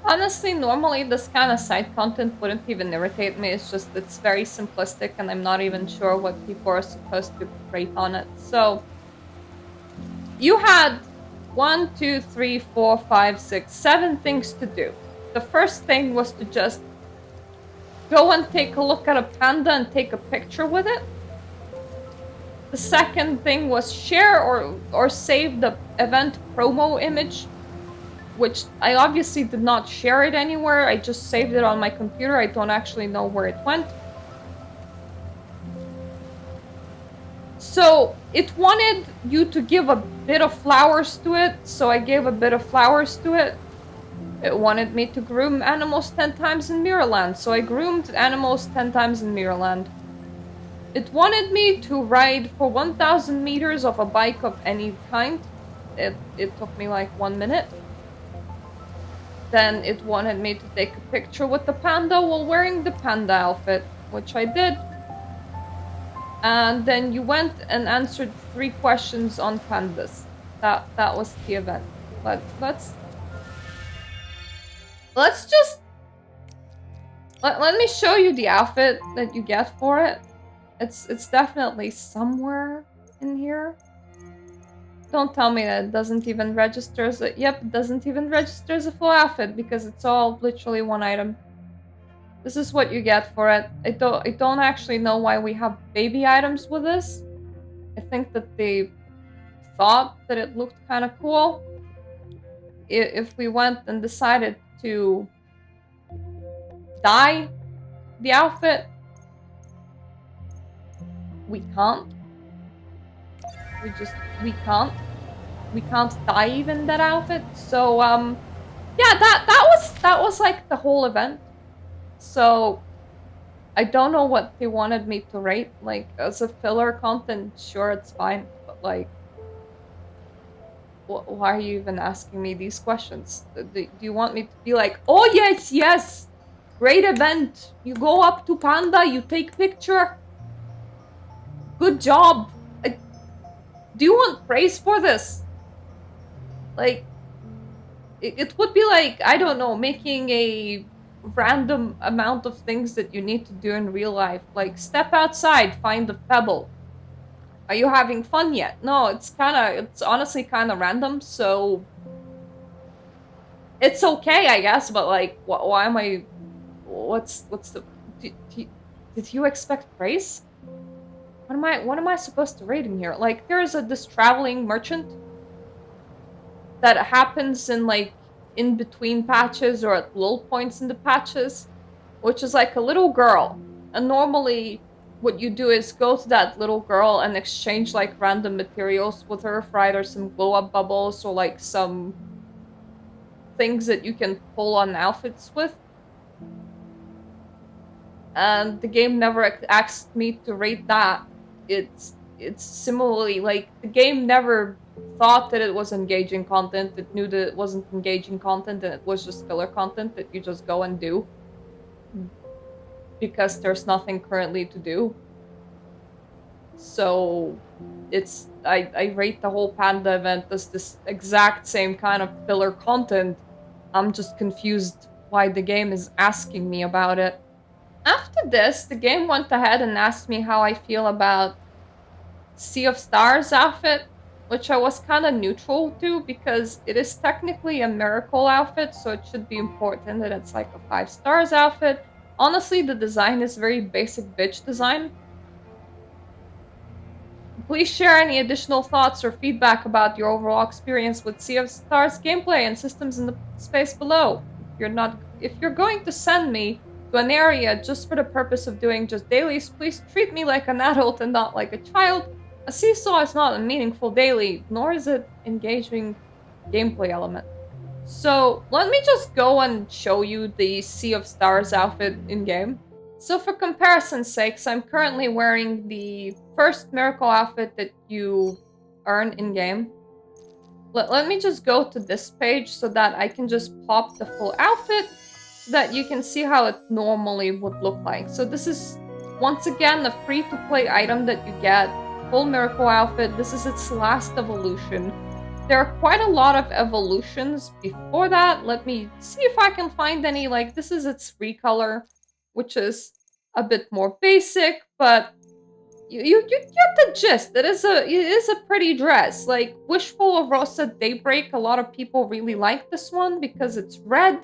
Honestly, normally this kind of side content wouldn't even irritate me. It's just it's very simplistic and I'm not even sure what people are supposed to rate on it. So you had 7 things to do. The first thing was to just go and take a look at a panda and take a picture with it. The second thing was share or save the event promo image, which I obviously did not share it anywhere. I just saved it on my computer. I don't actually know where it went. So it wanted you to give a bit of flowers to it, so I gave a bit of flowers to it. It wanted me to groom animals 10 times in Mirrorland, so I groomed animals 10 times in Mirrorland. It wanted me to ride for 1,000 meters of a bike of any kind. It took me like 1 minute. Then it wanted me to take a picture with the panda while wearing the panda outfit, which I did. And then you went and answered 3 questions on pandas. That was the event. But let's just let me show you the outfit that you get for it. It's definitely somewhere in here. Don't tell me that it doesn't even register as a... Yep, it doesn't even register as a full outfit because it's all literally one item. This is what you get for it. I don't actually know why we have baby items with this. I think that they thought that it looked kind of cool. If we went and decided to dye the outfit, we can't. We can't. We can't dye even that outfit. So yeah, that was like the whole event. So I don't know what they wanted me to rate. Like as a filler content, sure, it's fine, but like, why are you even asking me these questions? Do you want me to be like, oh yes, great event. You go up to Panda, you take picture. Good job. Do you want praise for this? Like, it would be like, I don't know, making a random amount of things that you need to do in real life. Like, step outside, find a pebble. Are you having fun yet? No, it's honestly kind of random, so it's okay, I guess, but like, why am I... What's the... Did you expect praise? What am I supposed to rate in here? Like, there's this traveling merchant that happens in like in between patches or at lull points in the patches, which is like a little girl. And normally what you do is go to that little girl and exchange like random materials with her for either some glow up bubbles or like some things that you can pull on outfits with. And the game never asked me to rate that. It's similarly like the game never thought that it was engaging content. It knew that it wasn't engaging content and it was just filler content that you just go and do because there's nothing currently to do. So it's I rate the whole Panda event as this exact same kind of filler content. I'm just confused why the game is asking me about it. After this, the game went ahead and asked me how I feel about Sea of Stars outfit, which I was kind of neutral to because it is technically a miracle outfit, so it should be important that it's like a 5 stars outfit. Honestly, the design is very basic bitch design. Please share any additional thoughts or feedback about your overall experience with Sea of Stars gameplay and systems in the space below. If you're going to send me to an area just for the purpose of doing just dailies, please treat me like an adult and not like a child. A seesaw is not a meaningful daily, nor is it engaging gameplay element. So let me just go and show you the Sea of Stars outfit in-game. So for comparison's sakes, I'm currently wearing the first miracle outfit that you earn in-game. Let me just go to this page so that I can just plop the full outfit so that you can see how it normally would look like. So this is, once again, a free-to-play item that you get. Full miracle outfit. This is its last evolution. there are quite a lot of evolutions before that. Let me see if I can find any. Like, this is its recolor, which is a bit more basic, but you get the gist. It is a pretty dress. Like, Wishful of Rosa Daybreak, a lot of people really like this one because it's red.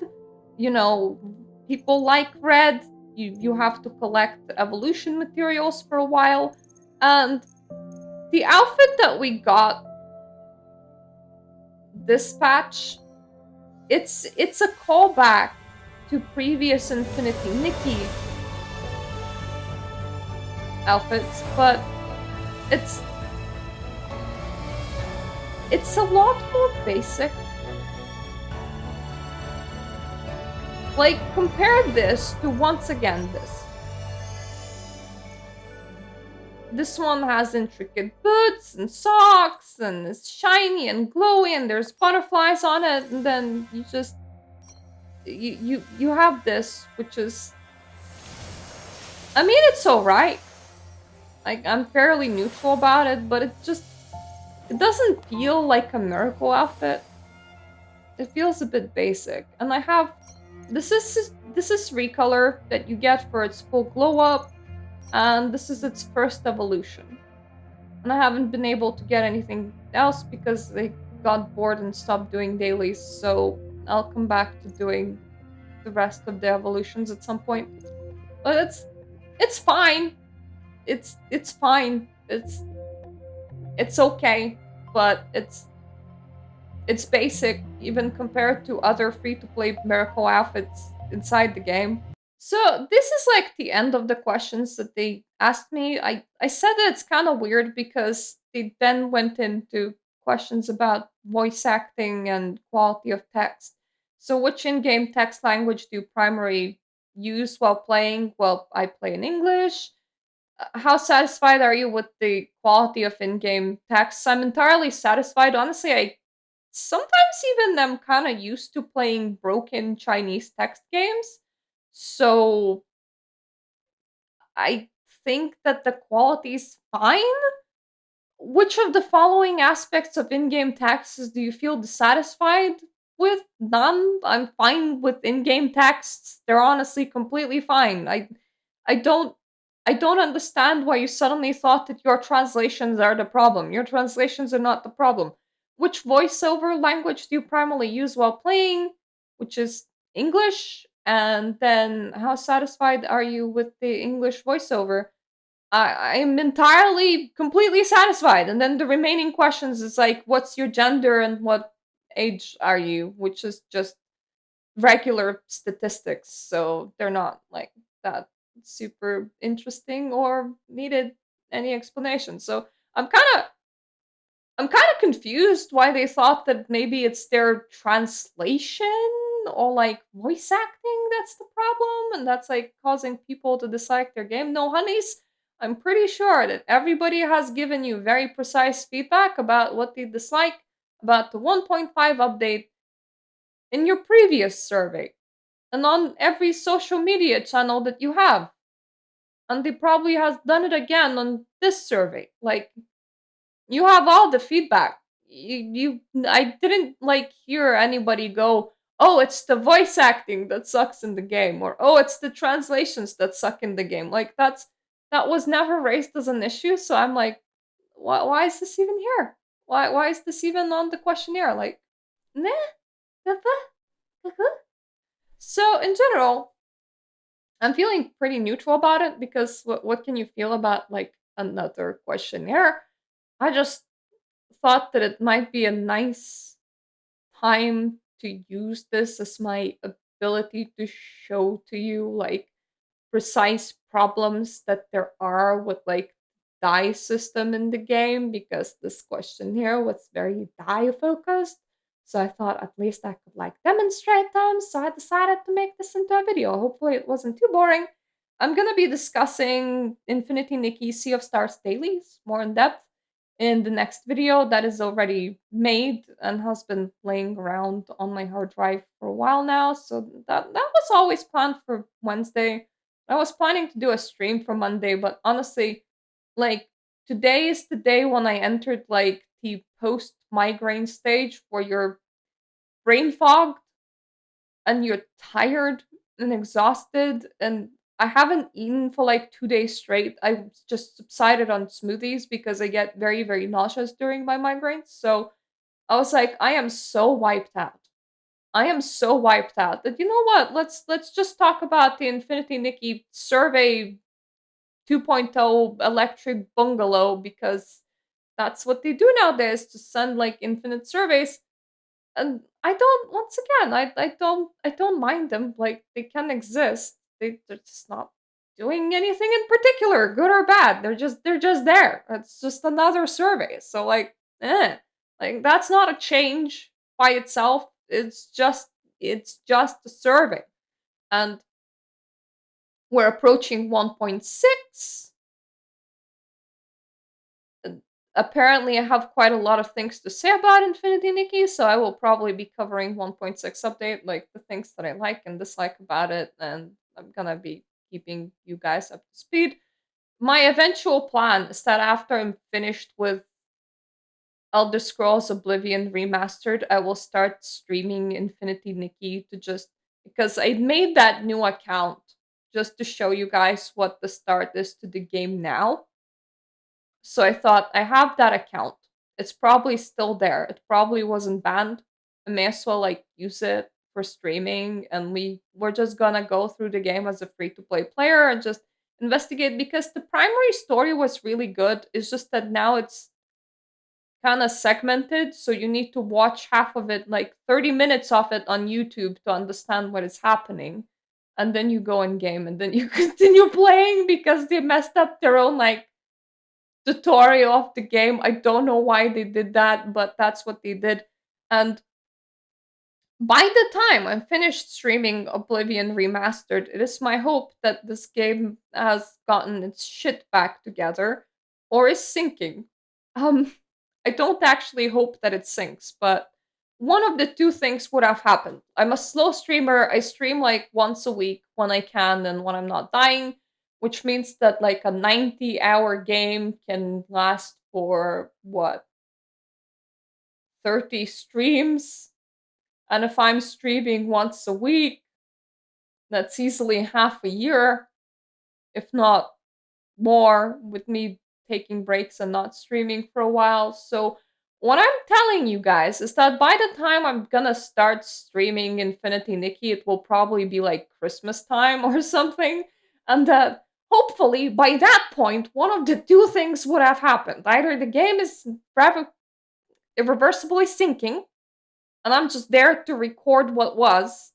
You know, people like red. You have to collect evolution materials for a while. And the outfit that we got this patch, it's a callback to previous Infinity Nikki outfits, but it's it's a lot more basic. Like, compare this to, once again, this. This one has intricate boots and socks, and it's shiny and glowy, and there's butterflies on it, and then you have this, which is, I mean, it's alright. Like, I'm fairly neutral about it, but it doesn't feel like a miracle outfit. It feels a bit basic. And I have, this is recolor that you get for its full glow up, and this is its first evolution. And I haven't been able to get anything else because they got bored and stopped doing dailies, so I'll come back to doing the rest of the evolutions at some point. But it's fine. It's fine. It's okay, but it's basic even compared to other free-to-play miracle outfits inside the game. So this is like the end of the questions that they asked me. I said that it's kind of weird because they then went into questions about voice acting and quality of text. So which in-game text language do you primarily use while playing? Well, I play in English. How satisfied are you with the quality of in-game text? I'm entirely satisfied. Honestly, I sometimes even am kind of used to playing broken Chinese text games. So I think that the quality's fine. Which of the following aspects of in-game texts do you feel dissatisfied with? None. I'm fine with in-game texts. They're honestly completely fine. I don't I don't understand why you suddenly thought that your translations are the problem. Your translations are not the problem. Which voiceover language do you primarily use while playing? Which is English. And then how satisfied are you with the English voiceover? I am entirely, completely satisfied. And then the remaining questions is like, what's your gender and what age are you? Which is just regular statistics. So they're not like that super interesting or needed any explanation. So I'm kind of I'm kind of confused why they thought that maybe it's their translation or like voice acting that's the problem and that's like causing people to dislike their game. No, honeys, I'm pretty sure that everybody has given you very precise feedback about what they dislike about the 1.5 update in your previous survey and on every social media channel that you have. And they probably has done it again on this survey. Like, you have all the feedback. I didn't like hear anybody go, "Oh, it's the voice acting that sucks in the game," or "Oh, it's the translations that suck in the game." Like that was never raised as an issue. So I'm like, why is this even here? Why is this even on the questionnaire? Like, nah. So in general, I'm feeling pretty neutral about it because what can you feel about like another questionnaire? I just thought that it might be a nice time to use this as my ability to show to you like precise problems that there are with like die system in the game because this question here was very die focused. So I thought at least I could like demonstrate them. So I decided to make this into a video. Hopefully it wasn't too boring. I'm gonna be discussing Infinity Nikki Sea of Stars dailies more in depth in the next video that is already made and has been laying around on my hard drive for a while now. So that was always planned for Wednesday. I was planning to do a stream for Monday, but honestly, like today is the day when I entered like the post migraine stage where you're brain fogged and you're tired and exhausted. And I haven't eaten for like 2 days straight. I just subsided on smoothies because I get very, very nauseous during my migraines. So I was like, I am so wiped out. I am so wiped out that, you know what? Let's just talk about the Infinity Nikki survey 2.0 electric bungalow, because that's what they do nowadays, to send like infinite surveys. And I don't, once again, I don't mind them. Like, they can exist. They're just not doing anything in particular, good or bad. They're just there. It's just another survey. So like, like that's not a change by itself. It's just a survey. And we're approaching 1.6. Apparently, I have quite a lot of things to say about Infinity Nikki, so I will probably be covering 1.6 update, like the things that I like and dislike about it, and I'm gonna be keeping you guys up to speed. My eventual plan is that after I'm finished with Elder Scrolls Oblivion Remastered, I will start streaming Infinity Nikki, to just because I made that new account just to show you guys what the start is to the game now. So I thought, I have that account. It's probably still there. It probably wasn't banned. I may as well like use it for streaming, and we're just gonna go through the game as a free to play player and just investigate, because the primary story was really good. It's just that now it's kind of segmented, so you need to watch half of it, like 30 minutes of it on YouTube, to understand what is happening. And then you go in game and then you continue playing, because they messed up their own like tutorial of the game. I don't know why they did that, but that's what they did. And by the time I'm finished streaming Oblivion Remastered, it is my hope that this game has gotten its shit back together or is sinking. Um, I don't actually hope that it sinks, but one of the two things would have happened. I'm a slow streamer. I stream like once a week when I can and when I'm not dying, which means that like a 90-hour game can last for what, 30 streams? And if I'm streaming once a week, that's easily half a year, if not more, with me taking breaks and not streaming for a while. So, what I'm telling you guys is that by the time I'm gonna start streaming Infinity Nikki, it will probably be like Christmas time or something. And that hopefully by that point, one of the two things would have happened. Either the game is irreversibly sinking, and I'm just there to record what was,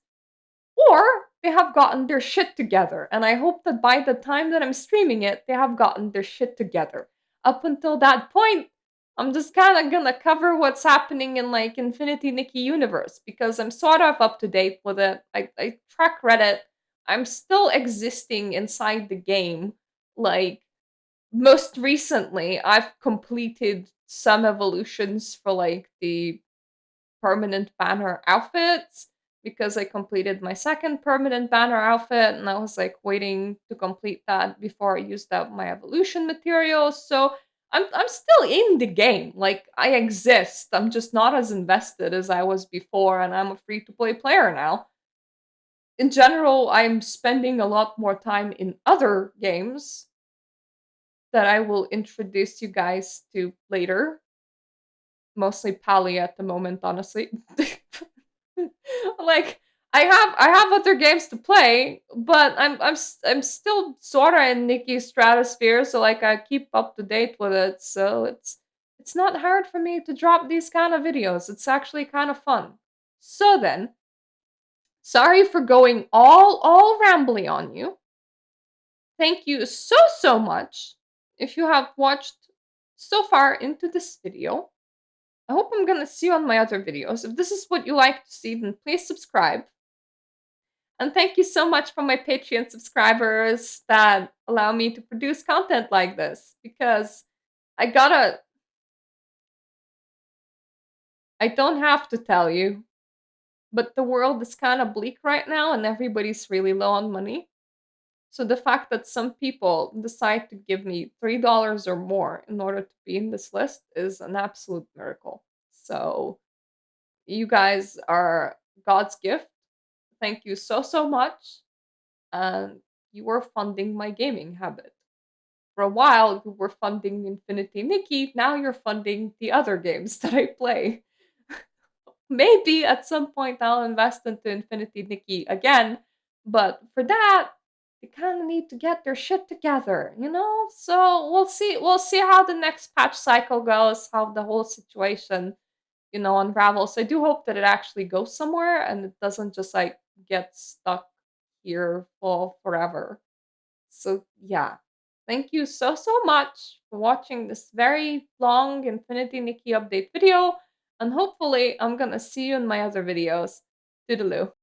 or they have gotten their shit together. And I hope that by the time that I'm streaming it, they have gotten their shit together. Up until that point, I'm just kind of gonna cover what's happening in like Infinity Nikki universe, because I'm sort of up to date with it. I track Reddit. I'm still existing inside the game. Like, most recently, I've completed some evolutions for like the permanent banner outfits, because I completed my second permanent banner outfit and I was like waiting to complete that before I used up my evolution materials. So I'm still in the game. Like, I exist. I'm just not as invested as I was before, and I'm a free to play player now. In general, I'm spending a lot more time in other games that I will introduce you guys to later. Mostly Pally at the moment, honestly. Like, I have other games to play, but I'm still sorta in Nikki's stratosphere, so like I keep up to date with it. So it's not hard for me to drop these kind of videos. It's actually kind of fun. So then, sorry for going all rambly on you. Thank you so much if you have watched so far into this video. I hope I'm gonna see you on my other videos. If this is what you like to see, then please subscribe. And thank you so much for my Patreon subscribers that allow me to produce content like this, because I gotta, I don't have to tell you, but the world is kind of bleak right now and everybody's really low on money. So the fact that some people decide to give me $3 or more in order to be in this list is an absolute miracle. So you guys are God's gift. Thank you so, so much. And you are funding my gaming habit. For a while, you were funding Infinity Nikki. Now you're funding the other games that I play. Maybe at some point I'll invest into Infinity Nikki again, but for that, they kind of need to get their shit together, you know? So we'll see. We'll see how the next patch cycle goes, how the whole situation, unravels. I do hope that it actually goes somewhere and it doesn't just like get stuck here for forever. So yeah, thank you so so much for watching this very long Infinity Nikki update video, and hopefully I'm gonna see you in my other videos. Toodaloo.